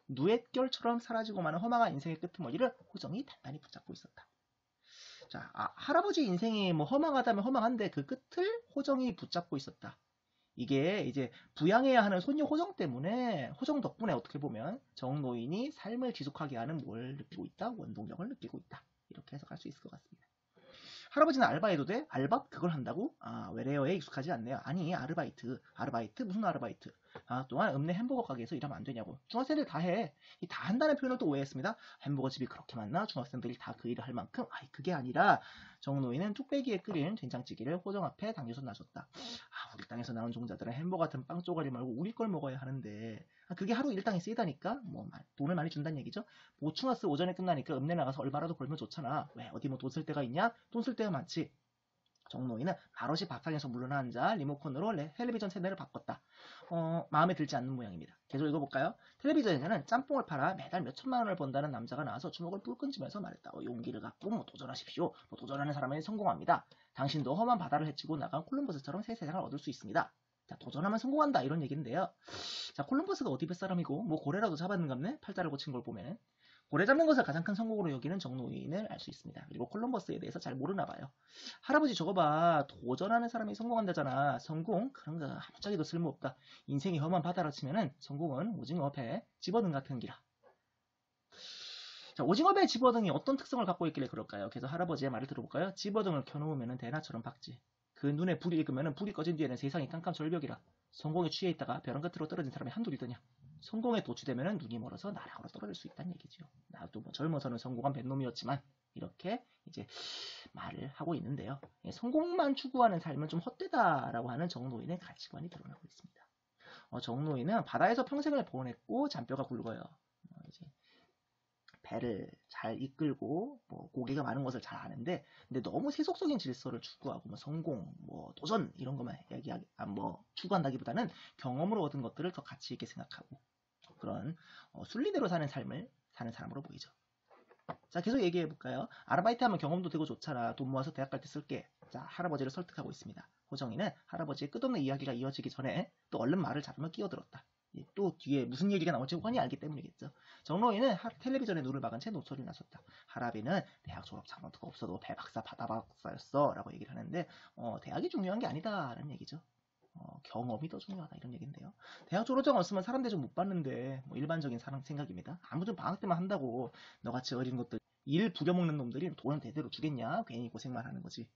누엣결처럼 사라지고 마는 허망한 인생의 끄트머리를 호정이 단단히 붙잡고 있었다. 자, 할아버지 인생이 뭐 허망하다면 허망한데 그 끝을 호정이 붙잡고 있었다. 이게 이제 부양해야 하는 손녀 호정 때문에, 호정 덕분에 어떻게 보면 정노인이 삶을 지속하게 하는 뭘 느끼고 있다? 원동력을 느끼고 있다. 이렇게 해석할 수 있을 것 같습니다. 할아버지는 알바해도 돼? 알바? 그걸 한다고? 외래어에 익숙하지 않네요. 아니, 아르바이트. 아르바이트? 무슨 아르바이트? 또한 읍내 햄버거 가게에서 일하면 안 되냐고. 중학생들 다 해. 이 다 한다는 표현을 또 오해했습니다. 햄버거 집이 그렇게 많나? 중학생들이 다 그 일을 할 만큼? 그게 아니라 정노인은 뚝배기에 끓인 된장찌개를 호정 앞에 당겨서 놔줬다. 우리 땅에서 나온 종자들은 햄버거 같은 빵 쪼가리 말고 우리 걸 먹어야 하는데 그게 하루 일당이 쓰이다니까? 뭐 돈을 많이 준다는 얘기죠. 보충화스 오전에 끝나니까 읍내 나가서 얼마라도 벌면 좋잖아. 왜 어디 뭐 돈 쓸 데가 있냐? 돈 쓸 데가 많지. 정노인은 말없이 밥상에서 물러나 앉아 리모컨으로 텔레비전 채널을 바꿨다. 마음에 들지 않는 모양입니다. 계속 읽어볼까요? 텔레비전에는 짬뽕을 팔아 매달 몇 천만 원을 번다는 남자가 나와서 주먹을 뿔끈지면서 말했다. 용기를 갖고 도전하십시오. 도전하는 사람은 성공합니다. 당신도 험한 바다를 헤치고 나간 콜럼버스처럼 새 세상을 얻을 수 있습니다. 자, 도전하면 성공한다 이런 얘기인데요. 자, 콜럼버스가 어디 뱃사람이고 뭐 고래라도 잡았는갑네? 팔자를 고친 걸 보면. 고래 잡는 것을 가장 큰 성공으로 여기는 정노인을 알 수 있습니다. 그리고 콜럼버스에 대해서 잘 모르나 봐요. 할아버지 저거 봐. 도전하는 사람이 성공한다잖아. 성공? 그런 거 아무짝에도 쓸모없다. 인생이 험한 바다라 치면은 성공은 오징어 배 집어등 같은 기라. 자, 오징어 배 집어등이 어떤 특성을 갖고 있길래 그럴까요? 그래서 할아버지의 말을 들어볼까요? 집어등을 켜놓으면 대나처럼 박지. 그 눈에 불이 익으면 불이 꺼진 뒤에는 세상이 깜깜절벽이라. 성공에 취해 있다가 벼랑 끝으로 떨어진 사람이 한둘이더냐. 성공에 도취되면 눈이 멀어서 나락으로 떨어질 수 있다는 얘기죠. 나도 뭐 젊어서는 성공한 뱃놈이었지만 이렇게 이제 말을 하고 있는데요. 성공만 추구하는 삶은 좀 헛되다라고 하는 정노인의 가치관이 드러나고 있습니다. 정노인은 바다에서 평생을 보냈고 잔뼈가 굵어요. 이제 배를 잘 이끌고 뭐 고기가 많은 것을 잘 아는데 근데 너무 세속적인 질서를 추구하고 뭐 성공, 뭐 도전 이런 것만 추구한다기보다는 경험으로 얻은 것들을 더 가치 있게 생각하고 그런 순리대로 사는 삶을 사는 사람으로 보이죠. 자, 계속 얘기해 볼까요? 아르바이트 하면 경험도 되고 좋잖아. 돈 모아서 대학 갈 때 쓸게. 자, 할아버지를 설득하고 있습니다. 호정이는 할아버지의 끝없는 이야기가 이어지기 전에 또 얼른 말을 잡으며 끼어들었다. 또 뒤에 무슨 얘기가 나올지 훤히 알기 때문이겠죠. 정로인은 텔레비전에 눈을 막은 채 노소리 나섰다. 하라비는 대학 졸업 장학도가 없어도 대박사 바다박사였어 라고 얘기를 하는데 대학이 중요한 게 아니다라는 얘기죠. 경험이 더 중요하다 이런 얘기인데요. 대학 졸업장 없으면 사람 대접 못 받는데 뭐 일반적인 사람 생각입니다. 아무튼 방학 때만 한다고 너같이 어린 것들 일 부려먹는 놈들이 돈은 대대로 주겠냐? 괜히 고생만 하는 거지.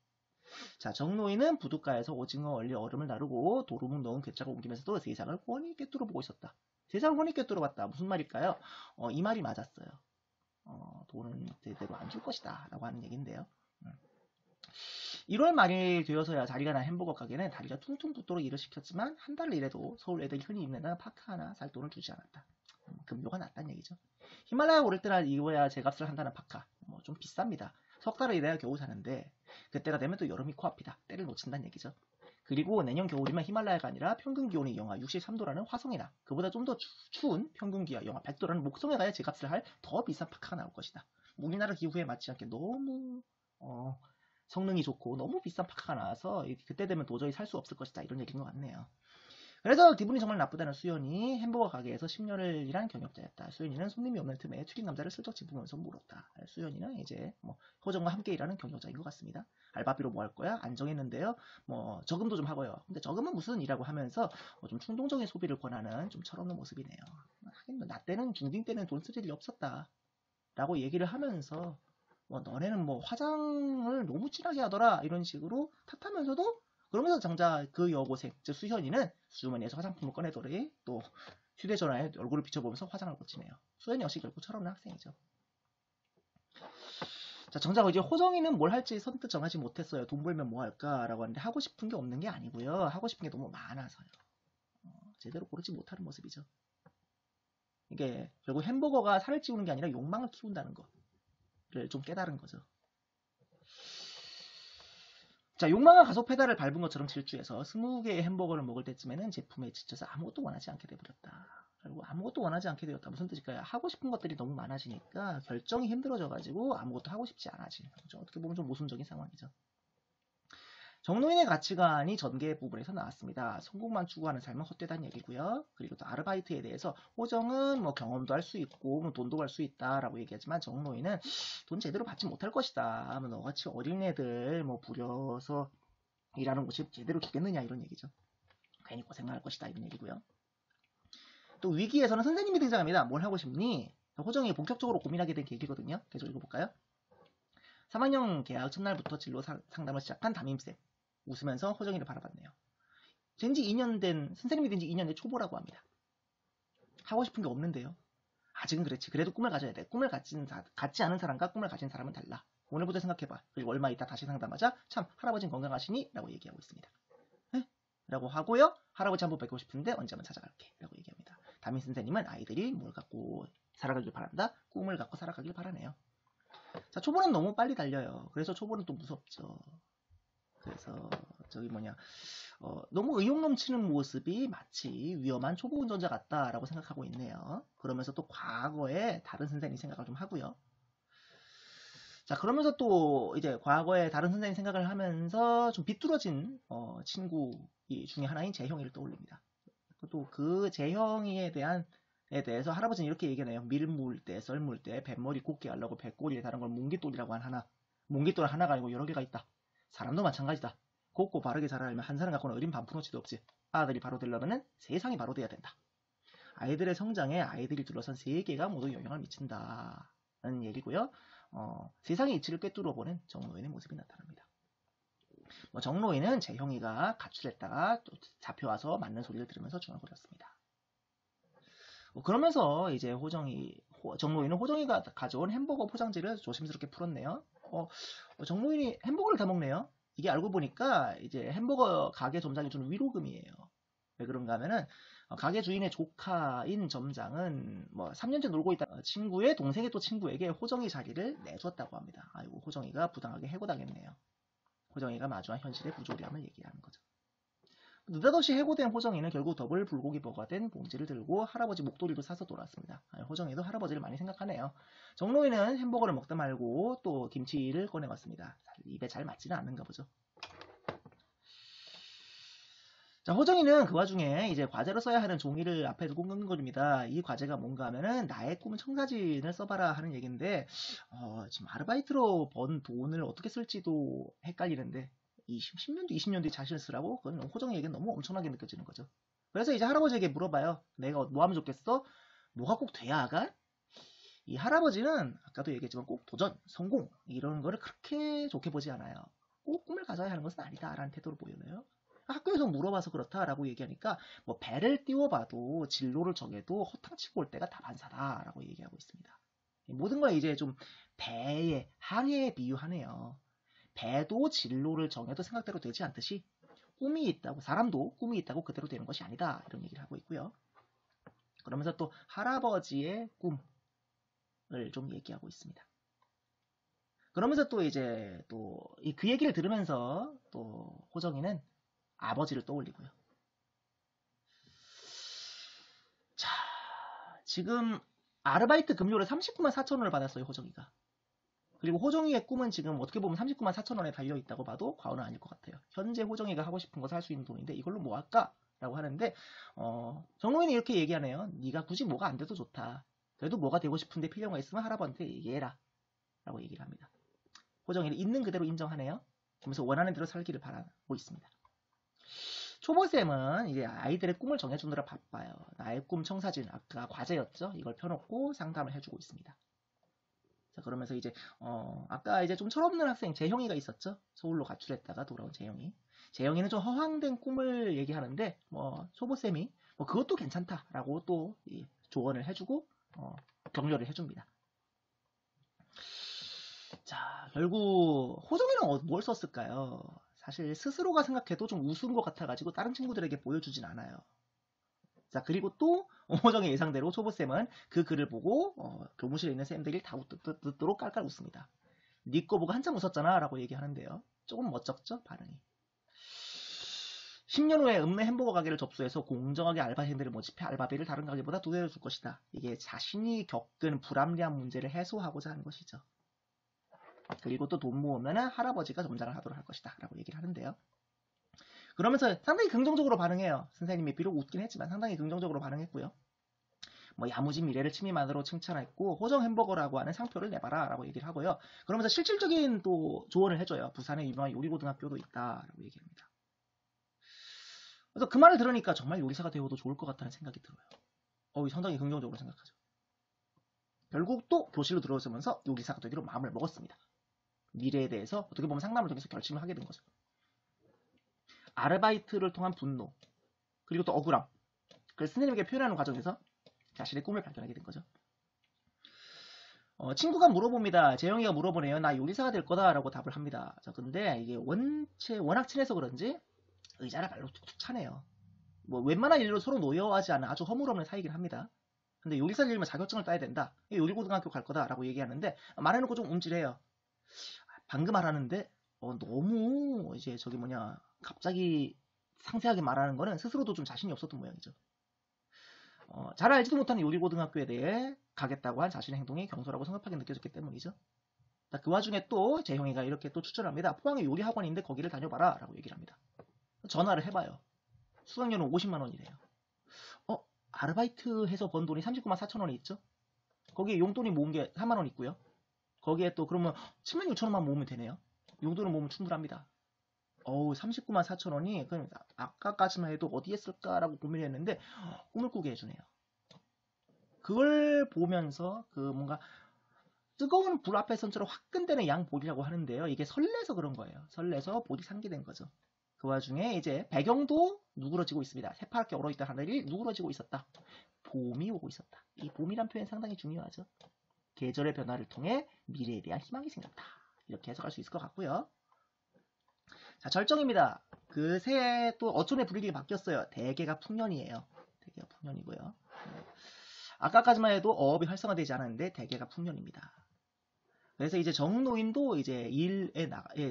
자, 정노인은 부둣가에서 오징어 얼리 얼음을 나르고 도루묵 넣은 괴짝을 옮기면서도 세상을 훤히 꿰뚫어 보고 있었다. 세상을 훤히 꿰뚫어 봤다. 무슨 말일까요? 이 말이 맞았어요. 돈은 제대로 안 줄 것이다 라고 하는 얘기인데요. 1월 말이 되어서야 자리가 난 햄버거 가게는 다리가 퉁퉁 붓도록 일을 시켰지만 한 달을 일해도 서울 애들이 흔히 입는 파카 하나 살 돈을 주지 않았다. 급료가 낮다는 얘기죠. 히말라야 오를 때나 입어야 제값을 한다는 파카. 좀 비쌉니다. 석 달을 일해야 겨우 사는데 그때가 되면 또 여름이 코앞이다. 때를 놓친다는 얘기죠. 그리고 내년 겨울이면 히말라야가 아니라 평균 기온이 영하 63도라는 화성이나 그보다 좀 더 추운 평균 기온 영하 100도라는 목성에 가야 제값을 할 더 비싼 파카가 나올 것이다. 우리나라 기후에 맞지 않게 너무 성능이 좋고 너무 비싼 파카가 나와서 그때 되면 도저히 살 수 없을 것이다. 이런 얘기인 것 같네요. 그래서 기분이 정말 나쁘다는 수연이 햄버거 가게에서 10년을 일한 경력자였다. 수연이는 손님이 없는 틈에 튀긴 감자를 슬쩍 짚으면서 물었다. 수연이는 이제 호정과 함께 일하는 경력자인 것 같습니다. 알바비로 뭐 할 거야? 안 정했는데요. 저금도 좀 하고요. 근데 저금은 무슨 일이라고 하면서 좀 충동적인 소비를 권하는 좀 철없는 모습이네요. 하긴 나 때는 중딩 때는 돈 쓸 일이 없었다. 라고 얘기를 하면서 너네는 화장을 너무 진하게 하더라 이런 식으로 탓하면서도 그러면서 정작 그 여고생, 즉 수현이는 주머니에서 화장품을 꺼내더니 또 휴대전화에 얼굴을 비춰보면서 화장을 고치네요. 수현이 역시 결국 철없는 학생이죠. 자, 정작 이제 호정이는 뭘 할지 선뜻 정하지 못했어요. 돈 벌면 뭐 할까라고 하는데 하고 싶은 게 없는 게 아니고요. 하고 싶은 게 너무 많아서요. 제대로 고르지 못하는 모습이죠. 이게 결국 햄버거가 살을 찌우는 게 아니라 욕망을 키운다는 거를 좀 깨달은 거죠. 자, 욕망과 가속 페달을 밟은 것처럼 질주해서 20개의 햄버거를 먹을 때쯤에는 제품에 지쳐서 아무것도 원하지 않게 돼버렸다. 그리고 아무것도 원하지 않게 되었다. 무슨 뜻일까요? 하고 싶은 것들이 너무 많아지니까 결정이 힘들어져가지고 아무것도 하고 싶지 않아지는 거죠. 어떻게 보면 좀 모순적인 상황이죠. 정노인의 가치관이 전개 부분에서 나왔습니다. 성공만 추구하는 삶은 헛되다는 얘기고요. 그리고 또 아르바이트에 대해서 호정은 경험도 할 수 있고 돈도 벌 수 있다라고 얘기하지만 정노인은 돈 제대로 받지 못할 것이다. 너같이 어린애들 부려서 일하는 곳이 제대로 주겠느냐 이런 얘기죠. 괜히 고생만 할 것이다 이런 얘기고요. 또 위기에서는 선생님이 등장합니다. 뭘 하고 싶니? 호정이 본격적으로 고민하게 된 계기거든요. 계속 읽어볼까요? 3학년 개학 첫날부터 진로 상담을 시작한 담임쌤. 웃으면서 호정이를 바라봤네요. 선생님이 된 지 2년 된 초보라고 합니다. 하고 싶은 게 없는데요. 아직은 그렇지. 그래도 꿈을 가져야 돼. 꿈을 갖지 않은 사람과 꿈을 가진 사람은 달라. 오늘부터 생각해봐. 그리고 얼마 있다 다시 상담하자. 참 할아버지는 건강하시니? 라고 얘기하고 있습니다. 에? 라고 하고요. 할아버지 한번 뵙고 싶은데 언제 한번 찾아갈게. 라고 얘기합니다. 담임 선생님은 아이들이 뭘 갖고 살아가길 바란다? 꿈을 갖고 살아가길 바라네요. 자, 초보는 너무 빨리 달려요. 그래서 초보는 또 무섭죠. 그래서 너무 의욕 넘치는 모습이 마치 위험한 초보 운전자 같다라고 생각하고 있네요. 그러면서 또 과거에 다른 선생님 생각을 좀 하고요. 자, 그러면서 또 이제 과거에 다른 선생님 생각을 하면서 좀 비뚤어진 친구 중에 하나인 재형이를 떠올립니다. 또 그 재형이에 대해서 할아버지는 이렇게 얘기하네요. 밀 물 때, 썰 물 때, 뱃머리 곱게 하려고 뱃꼬리에 다른 걸 몽기돌이라고 한 하나. 몽기돌 하나가 아니고 여러 개가 있다. 사람도 마찬가지다. 곱고 바르게 자라려면 한 사람 갖고는 어린 반푼어치도 없지. 아들이 바로 되려면 세상이 바로 돼야 된다. 아이들의 성장에 아이들이 둘러싼 세계가 모두 영향을 미친다는 얘기고요. 세상의 이치를 꿰뚫어보는 정노인의 모습이 나타납니다. 정노인은 재형이가 가출했다가 또 잡혀와서 맞는 소리를 들으면서 중얼거렸습니다. 그러면서 이제 정노인은 호정이가 가져온 햄버거 포장지를 조심스럽게 풀었네요. 정노인이 햄버거를 다 먹네요. 이게 알고 보니까 이제 햄버거 가게 점장이 주는 위로금이에요. 왜 그런가 하면은 가게 주인의 조카인 점장은 3년째 놀고 있다 친구의 동생의 또 친구에게 호정이 자리를 내줬다고 합니다. 아이고 호정이가 부당하게 해고당했네요. 호정이가 마주한 현실의 부조리함을 얘기하는 거죠. 느닷없이 해고된 호정이는 결국 더블 불고기 버거가 된 봉지를 들고 할아버지 목도리로 사서 돌아왔습니다. 호정이도 할아버지를 많이 생각하네요. 정노인은 햄버거를 먹다 말고 또 김치를 꺼내왔습니다. 입에 잘 맞지는 않는가 보죠. 자, 호정이는 그 와중에 이제 과제로 써야 하는 종이를 앞에 두고 끙끙거립니다. 이 과제가 뭔가 하면은 나의 꿈은 청사진을 써봐라 하는 얘기인데, 지금 아르바이트로 번 돈을 어떻게 쓸지도 헷갈리는데, 10년 뒤, 20년 뒤 자신을 쓰라고? 그건 호정이에겐 너무 엄청나게 느껴지는 거죠. 그래서 이제 할아버지에게 물어봐요. 내가 뭐 하면 좋겠어? 뭐가 꼭 돼야 하가? 이 할아버지는 아까도 얘기했지만 꼭 도전, 성공 이런 거를 그렇게 좋게 보지 않아요. 꼭 꿈을 가져야 하는 것은 아니다라는 태도를 보여요. 학교에서 물어봐서 그렇다라고 얘기하니까 뭐 배를 띄워봐도 진로를 정해도 허탕치고 올 때가 다반사다라고 얘기하고 있습니다. 모든 걸 이제 좀 배에 항해에 비유하네요. 배도 진로를 정해도 생각대로 되지 않듯이 꿈이 있다고 사람도 꿈이 있다고 그대로 되는 것이 아니다 이런 얘기를 하고 있고요. 그러면서 또 할아버지의 꿈을 좀 얘기하고 있습니다. 그러면서 또 이제 또 그 얘기를 들으면서 또 호정이는 아버지를 떠올리고요. 자, 지금 아르바이트 급료를 39만 4천 원을 받았어요, 호정이가. 그리고 호정이의 꿈은 지금 어떻게 보면 39만 4천 원에 달려있다고 봐도 과언은 아닐 것 같아요. 현재 호정이가 하고 싶은 것을 할 수 있는 돈인데 이걸로 뭐 할까? 라고 하는데 정동현이 이렇게 얘기하네요. 네가 굳이 뭐가 안 돼도 좋다. 그래도 뭐가 되고 싶은데 필요가 있으면 할아버지한테 얘기해라. 라고 얘기를 합니다. 호정이는 있는 그대로 인정하네요. 그러면서 원하는 대로 살기를 바라고 있습니다. 초보쌤은 이제 아이들의 꿈을 정해주느라 바빠요. 나의 꿈 청사진, 아까 과제였죠? 이걸 펴놓고 상담을 해주고 있습니다. 자, 그러면서 이제, 아까 이제 좀 철없는 학생, 재형이가 있었죠? 서울로 가출했다가 돌아온 재형이. 재형이는 좀 허황된 꿈을 얘기하는데, 초보쌤이, 그것도 괜찮다라고 또 조언을 해주고, 격려를 해줍니다. 자, 결국, 호정이는 뭘 썼을까요? 사실 스스로가 생각해도 좀 우스운 것 같아가지고 다른 친구들에게 보여주진 않아요. 자, 그리고 또 호정의 예상대로 초보쌤은 그 글을 보고 교무실에 있는 쌤들이 다 듣도록 깔깔 웃습니다. 니 거 보고 한참 웃었잖아 라고 얘기하는데요. 조금 멋쩍죠? 반응이. 10년 후에 읍내 햄버거 가게를 접수해서 공정하게 알바생들을 모집해 알바비를 다른 가게보다 2배로 줄 것이다. 이게 자신이 겪은 불합리한 문제를 해소하고자 하는 것이죠. 그리고 또 돈 모으면 할아버지가 점장을 하도록 할 것이다 라고 얘기를 하는데요. 그러면서 상당히 긍정적으로 반응해요. 선생님이 비록 웃긴 했지만 상당히 긍정적으로 반응했고요. 야무진 미래를 취미만으로 칭찬했고 호정 햄버거라고 하는 상표를 내봐라 라고 얘기를 하고요. 그러면서 실질적인 또 조언을 해줘요. 부산에 유명한 요리고등학교도 있다라고 얘기합니다. 그래서 그 말을 들으니까 정말 요리사가 되어도 좋을 것 같다는 생각이 들어요. 상당히 긍정적으로 생각하죠. 결국 또 교실로 들어오면서 요리사가 되기로 마음을 먹었습니다. 미래에 대해서 어떻게 보면 상담을 통해서 결심을 하게 된 거죠. 아르바이트를 통한 분노, 그리고 또 억울함, 그래서 선생님에게 표현하는 과정에서 자신의 꿈을 발견하게 된 거죠. 친구가 물어봅니다. 재영이가 물어보네요. 나 요리사가 될 거다라고 답을 합니다. 자, 근데 이게 워낙 친해서 그런지 의자를 발로 툭툭 차네요. 웬만한 일로 서로 노여워하지 않은 아주 허물없는 사이긴 합니다. 근데 요리사 되려면 자격증을 따야 된다. 요리고등학교 갈 거다라고 얘기하는데 말해놓고 좀 움찔해요. 방금 말하는데 너무 이제 갑자기 상세하게 말하는 거는 스스로도 좀 자신이 없었던 모양이죠. 잘 알지도 못하는 요리고등학교에 대해 가겠다고 한 자신의 행동이 경솔하고 성급하게 느껴졌기 때문이죠. 그 와중에 또 재형이가 이렇게 또 추천합니다. 포항에 요리학원인데 거기를 다녀봐라 라고 얘기를 합니다. 전화를 해봐요. 수강료는 50만 원이래요. 아르바이트 해서 번 돈이 39만 4천 원이 있죠? 거기에 용돈이 모은 게 4만 원 있고요. 거기에 또 그러면 7만 6천 원만 모으면 되네요. 용돈을 모으면 충분합니다. 39만 4천 원이 그럼 아까까지만 해도 어디에 쓸까라고 고민했는데 꿈을 꾸게 해주네요. 그걸 보면서 뭔가 뜨거운 불 앞에 선처럼 화끈대는 양볼이라고 하는데요. 이게 설레서 그런 거예요. 설레서 볼이 상기된 거죠. 그 와중에 이제 배경도 누그러지고 있습니다. 새파랗게 얼어있던 하늘이 누그러지고 있었다. 봄이 오고 있었다. 이 봄이란 표현 상당히 중요하죠. 계절의 변화를 통해 미래에 대한 희망이 생겼다. 이렇게 해석할 수 있을 것 같고요. 자, 절정입니다. 그 새해 또 어촌의 분위기가 바뀌었어요. 대개가 풍년이에요. 대개가 풍년이고요. 아까까지만 해도 어업이 활성화되지 않았는데 대개가 풍년입니다. 그래서 이제 정노인도 이제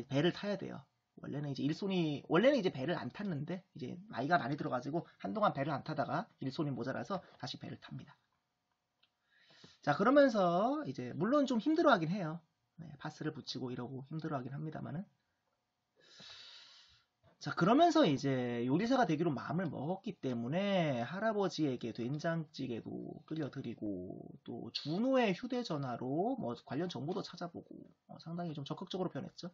배를 타야 돼요. 원래는 이제 배를 안 탔는데 이제 나이가 많이 들어가지고 한동안 배를 안 타다가 일손이 모자라서 다시 배를 탑니다. 자, 그러면서 이제 물론 좀 힘들어하긴 해요. 파스를 붙이고 이러고 힘들어하긴 합니다만은 자, 그러면서 이제 요리사가 되기로 마음을 먹었기 때문에 할아버지에게 된장찌개도 끓여드리고 또 준호의 휴대전화로 뭐 관련 정보도 찾아보고 상당히 좀 적극적으로 변했죠.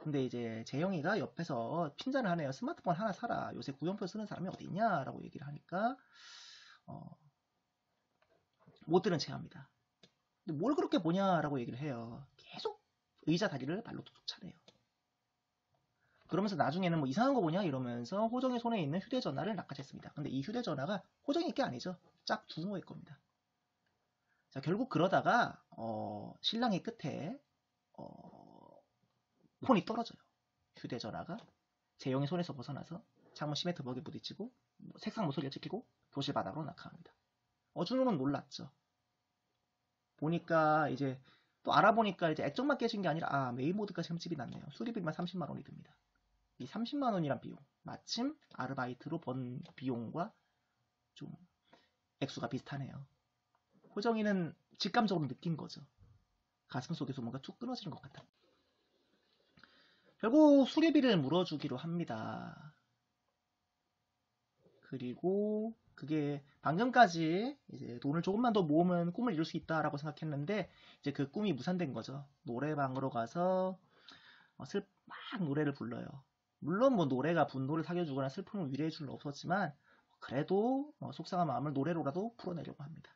근데 이제 재영이가 옆에서 핀잔을 하네요. 스마트폰 하나 사라. 요새 구형표 쓰는 사람이 어디 있냐? 라고 얘기를 하니까 못 들은 채 합니다. 근데 뭘 그렇게 보냐라고 얘기를 해요. 계속 의자 다리를 발로 툭툭 차네요. 그러면서 나중에는 뭐 이상한 거 보냐 이러면서 호정이 손에 있는 휴대전화를 낚아챘습니다. 근데 이 휴대전화가 호정이 게 아니죠. 짝 준호의 겁니다. 자, 결국 그러다가 신랑의 끝에 폰이 떨어져요. 휴대전화가 재영이 손에서 벗어나서 창문 시멘트 벽에 부딪히고 색상 모서리가 찍히고 교실 바닥으로 낙하합니다. 준호는 놀랐죠. 보니까 이제 또 알아보니까 이제 액정만 깨진 게 아니라 메인보드까지 흠집이 났네요. 수리비만 30만 원이 듭니다. 이 30만 원이란 비용, 마침 아르바이트로 번 비용과 좀 액수가 비슷하네요. 호정이는 직감적으로 느낀 거죠. 가슴 속에서 뭔가 툭 끊어지는 것 같다. 결국 수리비를 물어주기로 합니다. 그리고 그게 방금까지 이제 돈을 조금만 더 모으면 꿈을 이룰 수 있다라고 생각했는데 이제 그 꿈이 무산된 거죠. 노래방으로 가서 막 노래를 불러요. 물론 뭐 노래가 분노를 사겨주거나 슬픔을 위로해 줄 수는 없었지만 그래도 속상한 마음을 노래로라도 풀어내려고 합니다.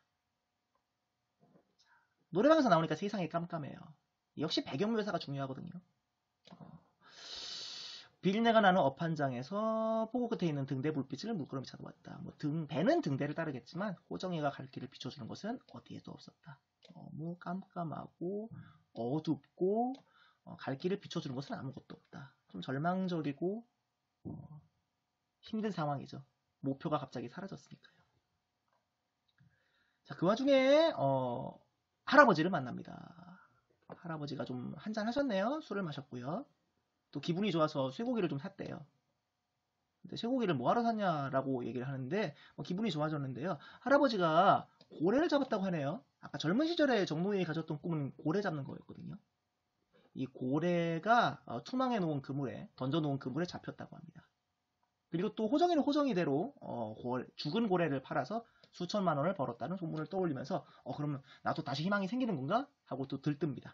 노래방에서 나오니까 세상이 깜깜해요. 역시 배경묘사가 중요하거든요. 비린내가 나는 업한장에서 포구 끝에 있는 등대 불빛을 물끄러미 찾아왔다. 배는 등대를 따르겠지만 호정이가 갈 길을 비춰주는 것은 어디에도 없었다. 너무 깜깜하고 어둡고 갈 길을 비춰주는 것은 아무것도 없다. 좀 절망적이고 힘든 상황이죠. 목표가 갑자기 사라졌으니까요. 자, 그 와중에 할아버지를 만납니다. 할아버지가 좀 한잔 하셨네요. 술을 마셨고요. 또 기분이 좋아서 쇠고기를 좀 샀대요. 근데 쇠고기를 뭐하러 샀냐라고 얘기를 하는데 기분이 좋아졌는데요. 할아버지가 고래를 잡았다고 하네요. 아까 젊은 시절에 정노인이 가졌던 꿈은 고래 잡는 거였거든요. 이 고래가 투망해 놓은 그물에 던져놓은 그물에 잡혔다고 합니다. 그리고 또 호정이는 호정이대로 죽은 고래를 팔아서 수천만 원을 벌었다는 소문을 떠올리면서 그러면 나도 다시 희망이 생기는 건가? 하고 또 들뜹니다.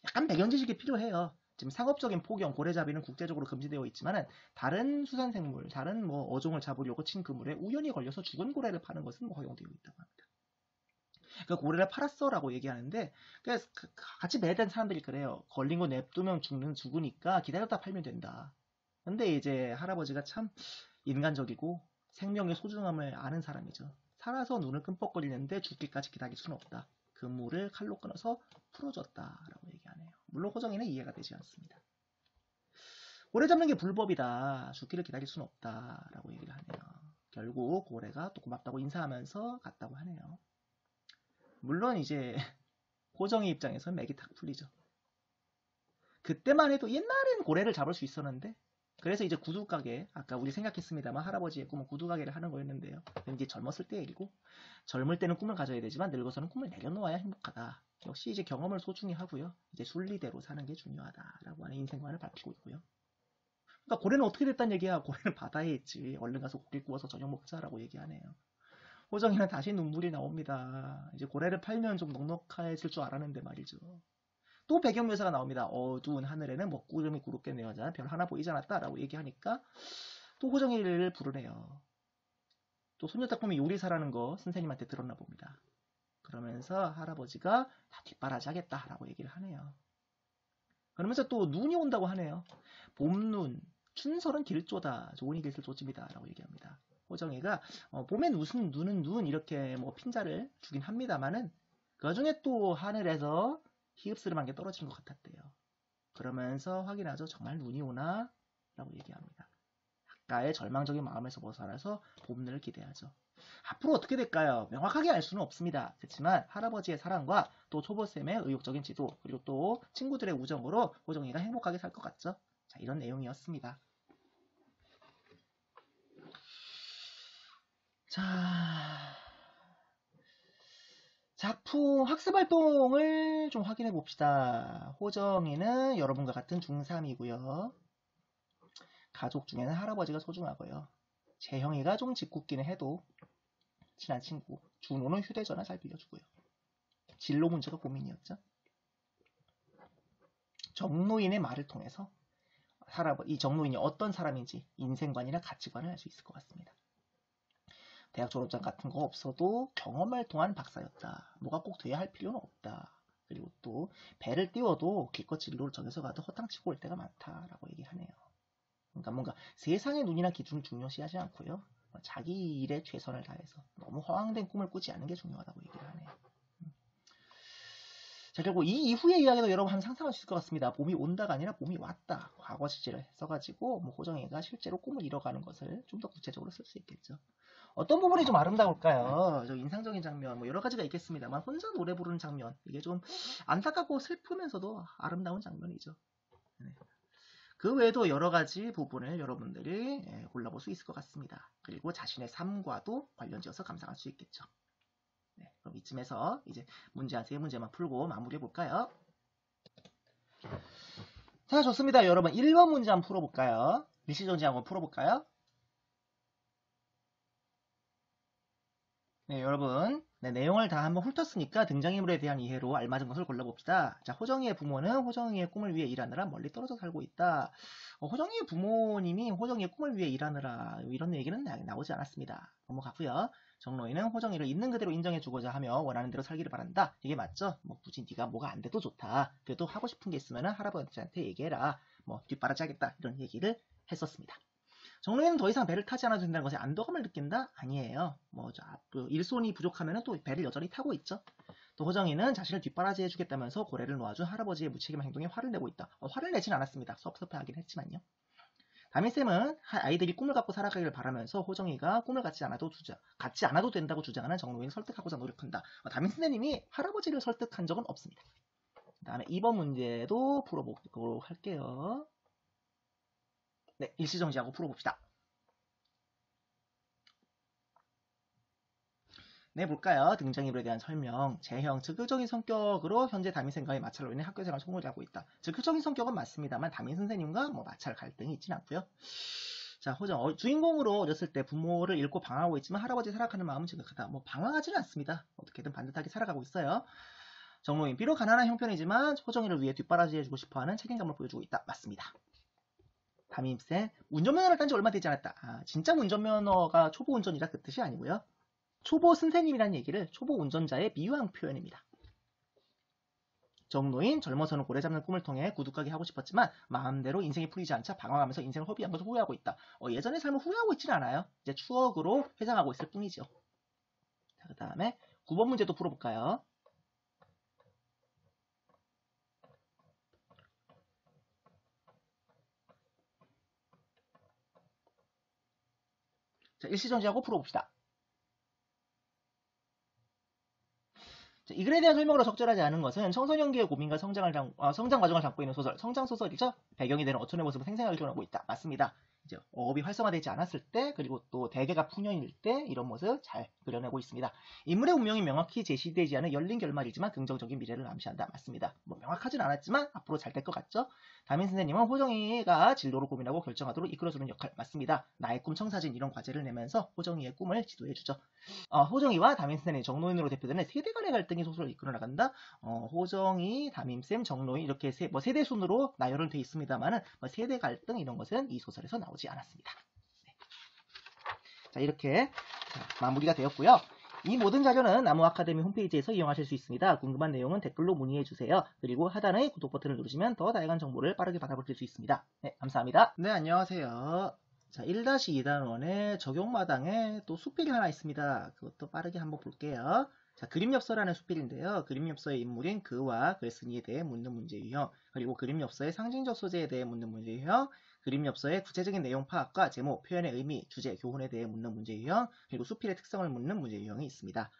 약간 배경 지식이 필요해요. 지금 상업적인 포경, 고래잡이는 국제적으로 금지되어 있지만 다른 수산생물, 다른 뭐 어종을 잡으려고 친 그물에 우연히 걸려서 죽은 고래를 파는 것은 허용되어 있다고 합니다. 그 고래를 팔았어라고 얘기하는데 같이 매된 사람들이 그래요. 걸린 거 냅두면 죽으니까 기다렸다 팔면 된다. 근데 이제 할아버지가 참 인간적이고 생명의 소중함을 아는 사람이죠. 살아서 눈을 끔뻑거리는데 죽기까지 기다릴 수는 없다. 그물을 칼로 끊어서 풀어줬다라고 얘기하네요. 물론 호정이는 이해가 되지 않습니다. 고래 잡는 게 불법이다. 죽기를 기다릴 수는 없다라고 얘기를 하네요. 결국 고래가 또 고맙다고 인사하면서 갔다고 하네요. 물론 이제 호정이 입장에서는 맥이 탁 풀리죠. 그때만 해도 옛날엔 고래를 잡을 수 있었는데 그래서 이제 구두가게, 아까 우리 생각했습니다만 할아버지의 꿈은 구두가게를 하는 거였는데요. 이제 젊었을 때 얘기고 젊을 때는 꿈을 가져야 되지만 늙어서는 꿈을 내려놓아야 행복하다. 역시 이제 경험을 소중히 하고요. 이제 순리대로 사는 게 중요하다라고 하는 인생관을 밝히고 있고요. 그러니까 고래는 어떻게 됐단 얘기야? 고래는 바다에 있지. 얼른 가서 고기 구워서 저녁 먹자라고 얘기하네요. 호정이는 다시 눈물이 나옵니다. 이제 고래를 팔면 좀 넉넉해질 줄 알았는데 말이죠. 또 배경묘사가 나옵니다. 어두운 하늘에는 먹구름이 구르게 내어자 별 하나 보이지 않았다 라고 얘기하니까 또 호정이를 부르네요. 또 손녀딸꿈이 요리사라는 거 선생님한테 들었나 봅니다. 그러면서 할아버지가 다 뒷바라지 하겠다 라고 얘기를 하네요. 그러면서 또 눈이 온다고 하네요. 봄눈, 춘설은 길조다, 좋은 이길을 조집이다 라고 얘기합니다. 호정이가 봄에 무슨 눈은 눈 이렇게 뭐 핀자를 주긴 합니다만은 그 와중에 또 하늘에서 히읗스름한 게 떨어지는 것 같았대요. 그러면서 확인하죠. 정말 눈이 오나? 라고 얘기합니다. 아까의 절망적인 마음에서 벗어나서 봄늘을 기대하죠. 앞으로 어떻게 될까요? 명확하게 알 수는 없습니다. 그렇지만 할아버지의 사랑과 또 초보쌤의 의욕적인 지도 그리고 또 친구들의 우정으로 호정이가 행복하게 살 것 같죠. 자, 이런 내용이었습니다. 자, 작품 학습활동을 좀 확인해 봅시다. 호정이는 여러분과 같은 중3이고요. 가족 중에는 할아버지가 소중하고요. 재형이가 좀 짓궂기는 해도 친한 친구. 준호는 휴대전화 잘 빌려주고요. 진로 문제가 고민이었죠. 정노인의 말을 통해서 이 정노인이 어떤 사람인지 인생관이나 가치관을 알 수 있을 것 같습니다. 대학 졸업장 같은 거 없어도 경험을 통한 박사였다. 뭐가 꼭 돼야 할 필요는 없다. 그리고 또 배를 띄워도 길껏 진로를 정해서 가도 허탕치고 올 때가 많다라고 얘기하네요. 그러니까 뭔가 세상의 눈이나 기준을 중요시하지 않고요. 자기 일에 최선을 다해서 너무 허황된 꿈을 꾸지 않는 게 중요하다고 얘기를 하네요. 자, 그리고 이 이후의 이야기도 여러분 한번 상상할 수 있을 것 같습니다. 봄이 온다가 아니라 봄이 왔다. 과거 시제를 써가지고 호정이가 실제로 꿈을 이뤄가는 것을 좀 더 구체적으로 쓸 수 있겠죠. 어떤 부분이 좀 아름다울까요? 저 인상적인 장면, 여러 가지가 있겠습니다만 혼자 노래 부르는 장면, 이게 좀 안타깝고 슬프면서도 아름다운 장면이죠. 네. 그 외에도 여러 가지 부분을 여러분들이 골라볼 수 있을 것 같습니다. 그리고 자신의 삶과도 관련지어서 감상할 수 있겠죠. 네, 그럼 이쯤에서 이제 문제 한 3문제만 풀고 마무리해 볼까요? 자, 좋습니다. 여러분 1번 문제 한번 풀어볼까요? 일시정지 한번 풀어볼까요? 네, 여러분. 네, 내용을 다 한번 훑었으니까 등장인물에 대한 이해로 알맞은 것을 골라봅시다. 자, 호정이의 부모는 호정이의 꿈을 위해 일하느라 멀리 떨어져 살고 있다. 호정이의 부모님이 호정이의 꿈을 위해 일하느라 이런 얘기는 나오지 않았습니다. 넘어가고요. 정로이는 호정이를 있는 그대로 인정해주고자 하며 원하는 대로 살기를 바란다. 이게 맞죠? 굳이 네가 뭐가 안 돼도 좋다. 그래도 하고 싶은 게 있으면 할아버지한테 얘기해라. 뒷바라지 하겠다. 이런 얘기를 했었습니다. 정로이는 더 이상 배를 타지 않아도 된다는 것에 안도감을 느낀다? 아니에요. 일손이 부족하면 또 배를 여전히 타고 있죠. 또 호정이는 자신을 뒷바라지 해주겠다면서 고래를 놓아준 할아버지의 무책임한 행동에 화를 내고 있다. 화를 내진 않았습니다. 섭섭해하긴 했지만요. 다민쌤은 아이들이 꿈을 갖고 살아가기를 바라면서 호정이가 꿈을 갖지 않아도 된다고 주장하는 정로이를 설득하고자 노력한다. 다민쌤님이 할아버지를 설득한 적은 없습니다. 그 다음에 2번 문제도 풀어보도록 할게요. 네, 일시정지하고 풀어봅시다. 네, 볼까요? 등장인물에 대한 설명. 재형, 즉흥적인 성격으로 현재 담임 선생님과의 마찰로 인해 학교생활 소홀히 하고 있다. 즉흥적인 성격은 맞습니다만 담임 선생님과 마찰 갈등이 있지는 않고요. 자, 호정. 주인공으로 어렸을 때 부모를 잃고 방황하고 있지만 할아버지 생각하는 마음은 지극하다. 방황하지는 않습니다. 어떻게든 반듯하게 살아가고 있어요. 정로인. 비록 가난한 형편이지만 호정이를 위해 뒷바라지 해주고 싶어하는 책임감을 보여주고 있다. 맞습니다. 담임쌤. 운전면허를 딴 지 얼마 되지 않았다. 진짜 운전면허가 초보 운전이라 그 뜻이 아니고요. 초보 선생님이라는 얘기를 초보 운전자의 비유한 표현입니다. 정노인, 젊어서는 고래 잡는 꿈을 통해 구두가게 하고 싶었지만 마음대로 인생이 풀리지 않자 방황하면서 인생을 허비한 것을 후회하고 있다. 예전의 삶을 후회하고 있지는 않아요. 이제 추억으로 회상하고 있을 뿐이죠. 자, 그 다음에 9번 문제도 풀어볼까요? 자, 일시정지하고 풀어봅시다. 이 글에 대한 설명으로 적절하지 않은 것은 청소년기의 고민과 성장 과정을 담고 있는 소설, 성장소설이죠. 배경이 되는 어촌의 모습을 생생하게 표현하고 있다. 맞습니다. 이제 어업이 활성화되지 않았을 때, 그리고 또 대개가 풍년일 때 이런 모습 잘 그려내고 있습니다. 인물의 운명이 명확히 제시되지 않은 열린 결말이지만 긍정적인 미래를 암시한다. 맞습니다. 명확하진 않았지만 앞으로 잘 될 것 같죠? 담임 선생님은 호정이가 진로를 고민하고 결정하도록 이끌어주는 역할 맞습니다. 나의 꿈 청사진 이런 과제를 내면서 호정이의 꿈을 지도해주죠. 호정이와 담임 선생님, 정로인으로 대표되는 세대 간의 갈등이 소설을 이끌어 나간다. 호정이, 담임쌤, 정로인 이렇게 세대 순으로 나열은 돼 있습니다만은 세대 갈등 이런 것은 이 소설에서 나오지 않았습니다. 네. 자, 이렇게 마무리가 되었고요. 이 모든 자료는 나무 아카데미 홈페이지에서 이용하실 수 있습니다. 궁금한 내용은 댓글로 문의해주세요. 그리고 하단의 구독 버튼을 누르시면 더 다양한 정보를 빠르게 받아보실 수 있습니다. 네, 감사합니다. 네, 안녕하세요. 자, 1-2단원의 적용마당에 또 수필이 하나 있습니다. 그것도 빠르게 한번 볼게요. 자, 그림엽서라는 수필인데요. 그림엽서의 인물인 그와 글쓴이에 대해 묻는 문제 유형, 그리고 그림엽서의 상징적 소재에 대해 묻는 문제 유형, 그림엽서의 구체적인 내용 파악과 제목, 표현의 의미, 주제, 교훈에 대해 묻는 문제 유형, 그리고 수필의 특성을 묻는 문제 유형이 있습니다.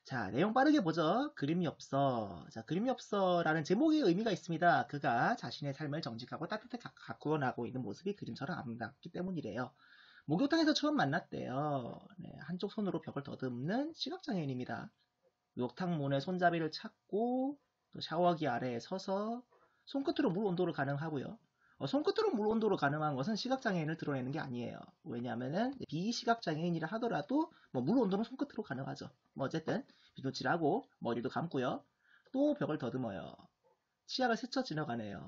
자, 내용 빠르게 보죠. 그림엽서. 자, 그림엽서라는 제목의 의미가 있습니다. 그가 자신의 삶을 정직하고 따뜻하게 가꾸어 나가고 있는 모습이 그림처럼 아름답기 때문이래요. 목욕탕에서 처음 만났대요. 네, 한쪽 손으로 벽을 더듬는 시각장애인입니다. 목욕탕 문의 손잡이를 찾고 또 샤워기 아래에 서서 손끝으로 물 온도를 가늠하고요. 손끝으로 물 온도로 가늠한 것은 시각장애인을 드러내는 게 아니에요. 왜냐하면은 비시각장애인이라 하더라도 물 온도는 손끝으로 가능하죠. 어쨌든 비누칠하고 머리도 감고요. 또 벽을 더듬어요. 치약을 스쳐 지나가네요.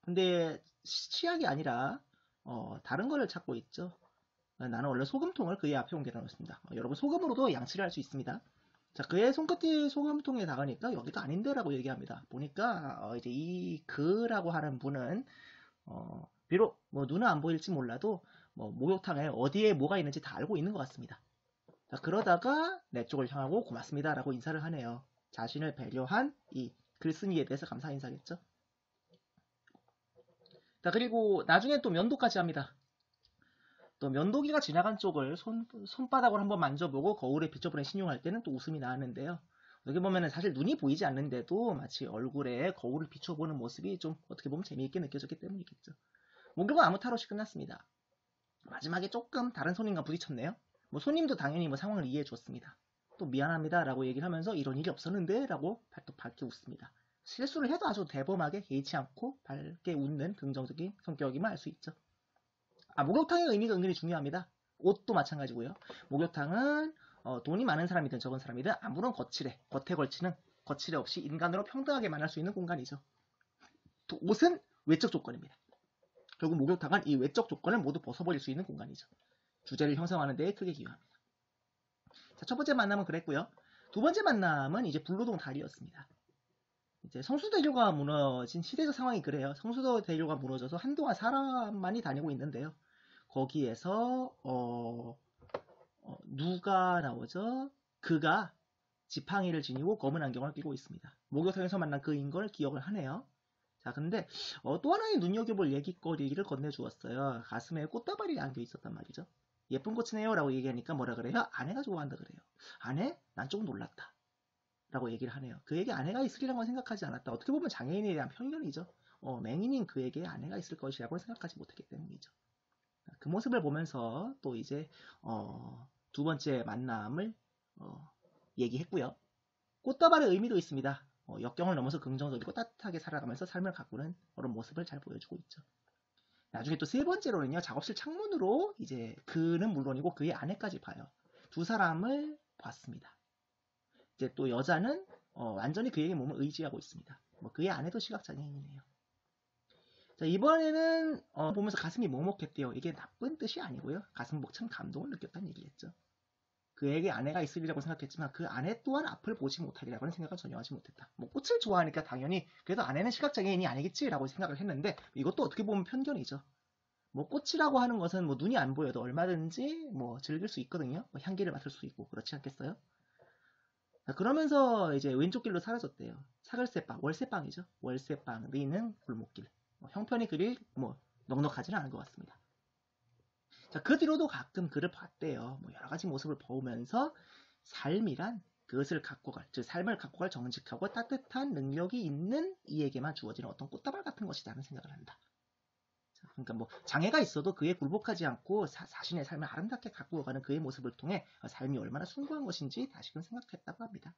근데 치약이 아니라 다른 거를 찾고 있죠. 나는 원래 소금통을 그의 앞에 옮겨 놓습니다. 여러분 소금으로도 양치를 할 수 있습니다. 자, 그의 손끝이 소금통에 닿으니까 여기가 아닌데라고 얘기합니다. 보니까 이제 이 그라고 하는 분은 비록 눈은 안 보일지 몰라도 목욕탕에 어디에 뭐가 있는지 다 알고 있는 것 같습니다. 자, 그러다가 내 쪽을 향하고 고맙습니다라고 인사를 하네요. 자신을 배려한 이 글쓴이에 대해서 감사 인사겠죠. 자, 그리고 나중에 또 면도까지 합니다. 또 면도기가 지나간 쪽을 손바닥으로 한번 만져보고 거울에 비춰보는 신용할 때는 또 웃음이 나왔는데요. 여기 보면은 사실 눈이 보이지 않는데도 마치 얼굴에 거울을 비춰보는 모습이 좀 어떻게 보면 재미있게 느껴졌기 때문이겠죠. 목욕은 아무 탈 없이 끝났습니다. 마지막에 조금 다른 손님과 부딪혔네요. 손님도 당연히 상황을 이해해 줬습니다. 또 미안합니다 라고 얘기를 하면서 이런 일이 없었는데 라고 또 밝게 웃습니다. 실수를 해도 아주 대범하게 개의치 않고 밝게 웃는 긍정적인 성격이면 알 수 있죠. 목욕탕의 의미가 은근히 중요합니다. 옷도 마찬가지고요. 목욕탕은 돈이 많은 사람이든 적은 사람이든 아무런 겉에 걸치는 거칠애 없이 인간으로 평등하게 만날 수 있는 공간이죠. 또 옷은 외적 조건입니다. 결국 목욕탕은 이 외적 조건을 모두 벗어버릴 수 있는 공간이죠. 주제를 형성하는 데에 크게 기여합니다. 자, 첫 번째 만남은 그랬고요. 두 번째 만남은 이제 불로동 다리였습니다. 이제 성수대교가 무너진 시대적 상황이 그래요. 성수대교가 무너져서 한동안 사람만이 다니고 있는데요. 거기에서 누가 나오죠? 그가 지팡이를 지니고 검은 안경을 끼고 있습니다. 목욕탕에서 만난 그인 걸 기억을 하네요. 자, 근데 또 하나의 눈여겨볼 얘기거리를 건네주었어요. 가슴에 꽃다발이 안겨 있었단 말이죠. 예쁜 꽃이네요 라고 얘기하니까 뭐라 그래요? 아내가 좋아한다 그래요. 아내? 난 조금 놀랐다 라고 얘기를 하네요. 그에게 아내가 있으리라고 생각하지 않았다. 어떻게 보면 장애인에 대한 편견이죠. 맹인인 그에게 아내가 있을 것이라고 생각하지 못했기 때문이죠. 그 모습을 보면서 또 이제 두 번째 만남을 얘기했고요. 꽃다발의 의미도 있습니다. 역경을 넘어서 긍정적이고 따뜻하게 살아가면서 삶을 가꾸는 그런 모습을 잘 보여주고 있죠. 나중에 또 세 번째로는요, 작업실 창문으로 이제 그는 물론이고 그의 아내까지 봐요. 두 사람을 봤습니다. 이제 또 여자는 완전히 그에게 몸을 의지하고 있습니다. 그의 아내도 시각장애인이네요. 자, 이번에는 보면서 가슴이 먹먹했대요. 이게 나쁜 뜻이 아니고요. 가슴 벅찬 감동을 느꼈다는 얘기겠죠. 그에게 아내가 있으리라고 생각했지만 그 아내 또한 앞을 보지 못하리라고는 생각을 전혀 하지 못했다. 꽃을 좋아하니까 당연히 그래도 아내는 시각장애인이 아니겠지라고 생각을 했는데 이것도 어떻게 보면 편견이죠. 꽃이라고 하는 것은 눈이 안 보여도 얼마든지 즐길 수 있거든요. 향기를 맡을 수 있고 그렇지 않겠어요? 자, 그러면서 이제 왼쪽 길로 사라졌대요. 사글세빵, 월세빵이죠. 월세빵, 리는 골목길. 형편이 그리 넉넉하지는 않은 것 같습니다. 자, 그 뒤로도 가끔 그를 봤대요. 여러 가지 모습을 보면서 삶이란 그것을 갖고 갈, 즉 삶을 갖고 갈 정직하고 따뜻한 능력이 있는 이에게만 주어지는 어떤 꽃다발 같은 것이라는 생각을 한다. 자, 그러니까 장애가 있어도 그에 굴복하지 않고 자신의 삶을 아름답게 갖고 가는 그의 모습을 통해 삶이 얼마나 숭고한 것인지 다시금 생각했다고 합니다.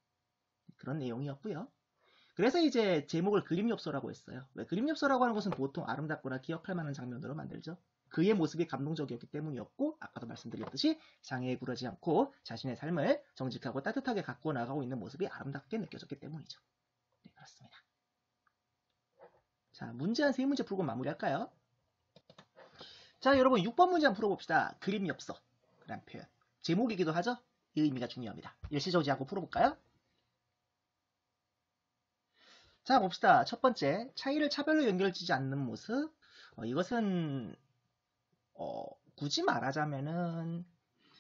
그런 내용이었고요. 그래서 이제 제목을 그림엽서라고 했어요. 왜 그림엽서라고 하는 것은 보통 아름답거나 기억할 만한 장면으로 만들죠. 그의 모습이 감동적이었기 때문이었고 아까도 말씀드렸듯이 장애에 굴하지 않고 자신의 삶을 정직하고 따뜻하게 갖고 나가고 있는 모습이 아름답게 느껴졌기 때문이죠. 네, 그렇습니다. 자, 문제 한 3문제 풀고 마무리할까요? 자, 여러분 6번 문제 한번 풀어봅시다. 그림엽서 라는 표현. 제목이기도 하죠? 이 의미가 중요합니다. 일시정지하고 풀어볼까요? 자, 봅시다. 첫 번째, 차이를 차별로 연결지지 않는 모습. 이것은 굳이 말하자면은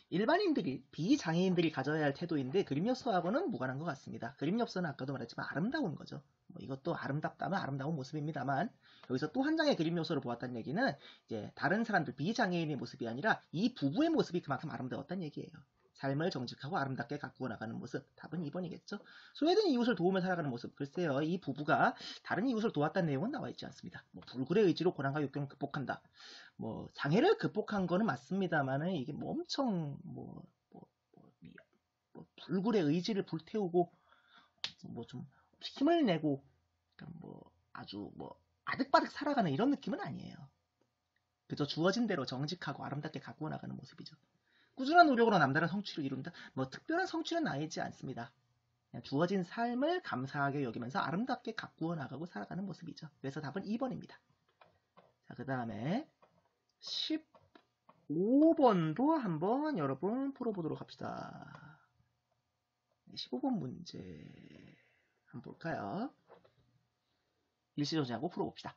일반인들이, 비장애인들이 가져야 할 태도인데 그림엽서하고는 무관한 것 같습니다. 그림엽서는 아까도 말했지만 아름다운 거죠. 이것도 아름답다면 아름다운 모습입니다만 여기서 또 한 장의 그림엽서를 보았다는 얘기는 이제 다른 사람들, 비장애인의 모습이 아니라 이 부부의 모습이 그만큼 아름다웠다는 얘기예요. 삶을 정직하고 아름답게 가꾸어 나가는 모습. 답은 2번이겠죠. 소외된 이웃을 도우며 살아가는 모습. 글쎄요, 이 부부가 다른 이웃을 도왔다는 내용은 나와 있지 않습니다. 불굴의 의지로 고난과 역경을 극복한다. 장애를 극복한 거는 맞습니다만은 이게 엄청 불굴의 의지를 불태우고 좀 힘을 내고 아주 아득바득 살아가는 이런 느낌은 아니에요. 그저 주어진 대로 정직하고 아름답게 가꾸어 나가는 모습이죠. 꾸준한 노력으로 남다른 성취를 이룬다. 뭐 특별한 성취는 아니지 않습니다. 그냥 주어진 삶을 감사하게 여기면서 아름답게 가꾸어 나가고 살아가는 모습이죠. 그래서 답은 2번입니다. 자, 그 다음에 15번도 한번 여러분 풀어보도록 합시다. 15번 문제 한번 볼까요? 일시정지하고 풀어봅시다.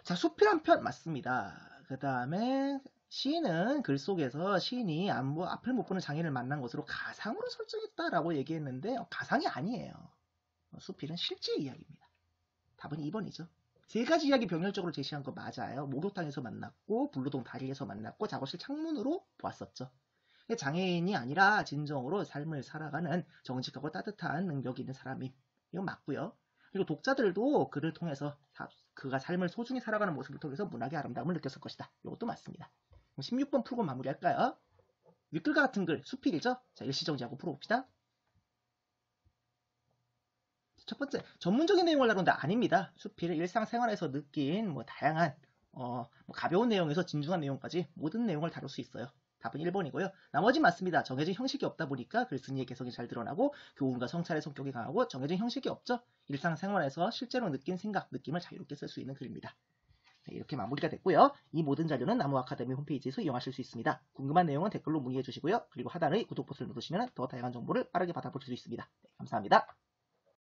자, 숲이란 편 맞습니다. 그 다음에 시인은 글 속에서 시인이 앞을 못 보는 장인을 만난 것으로 가상으로 설정했다라고 얘기했는데 가상이 아니에요. 숲이는 실제 이야기입니다. 답은 2번이죠. 세 가지 이야기 병렬적으로 제시한 거 맞아요. 목욕탕에서 만났고 불로동 다리에서 만났고 작업실 창문으로 보았었죠. 장애인이 아니라 진정으로 삶을 살아가는 정직하고 따뜻한 능력이 있는 사람이 이건 맞고요. 그리고 독자들도 그를 통해서 그가 삶을 소중히 살아가는 모습을 통해서 문학의 아름다움을 느꼈을 것이다. 이것도 맞습니다. 16번 풀고 마무리할까요? 윗글과 같은 글, 수필이죠? 자, 일시정지하고 풀어봅시다. 첫 번째, 전문적인 내용을 다룬다. 아닙니다. 수필은 일상생활에서 느낀 다양한 가벼운 내용에서 진중한 내용까지 모든 내용을 다룰 수 있어요. 답은 1번이고요. 나머지 맞습니다. 정해진 형식이 없다 보니까 글쓴이의 개성이 잘 드러나고 교훈과 성찰의 성격이 강하고 정해진 형식이 없죠. 일상생활에서 실제로 느낀 생각, 느낌을 자유롭게 쓸 수 있는 글입니다. 네, 이렇게 마무리가 됐고요. 이 모든 자료는 나무 아카데미 홈페이지에서 이용하실 수 있습니다. 궁금한 내용은 댓글로 문의해 주시고요. 그리고 하단의 구독 버튼을 누르시면 더 다양한 정보를 빠르게 받아볼 수 있습니다. 네, 감사합니다.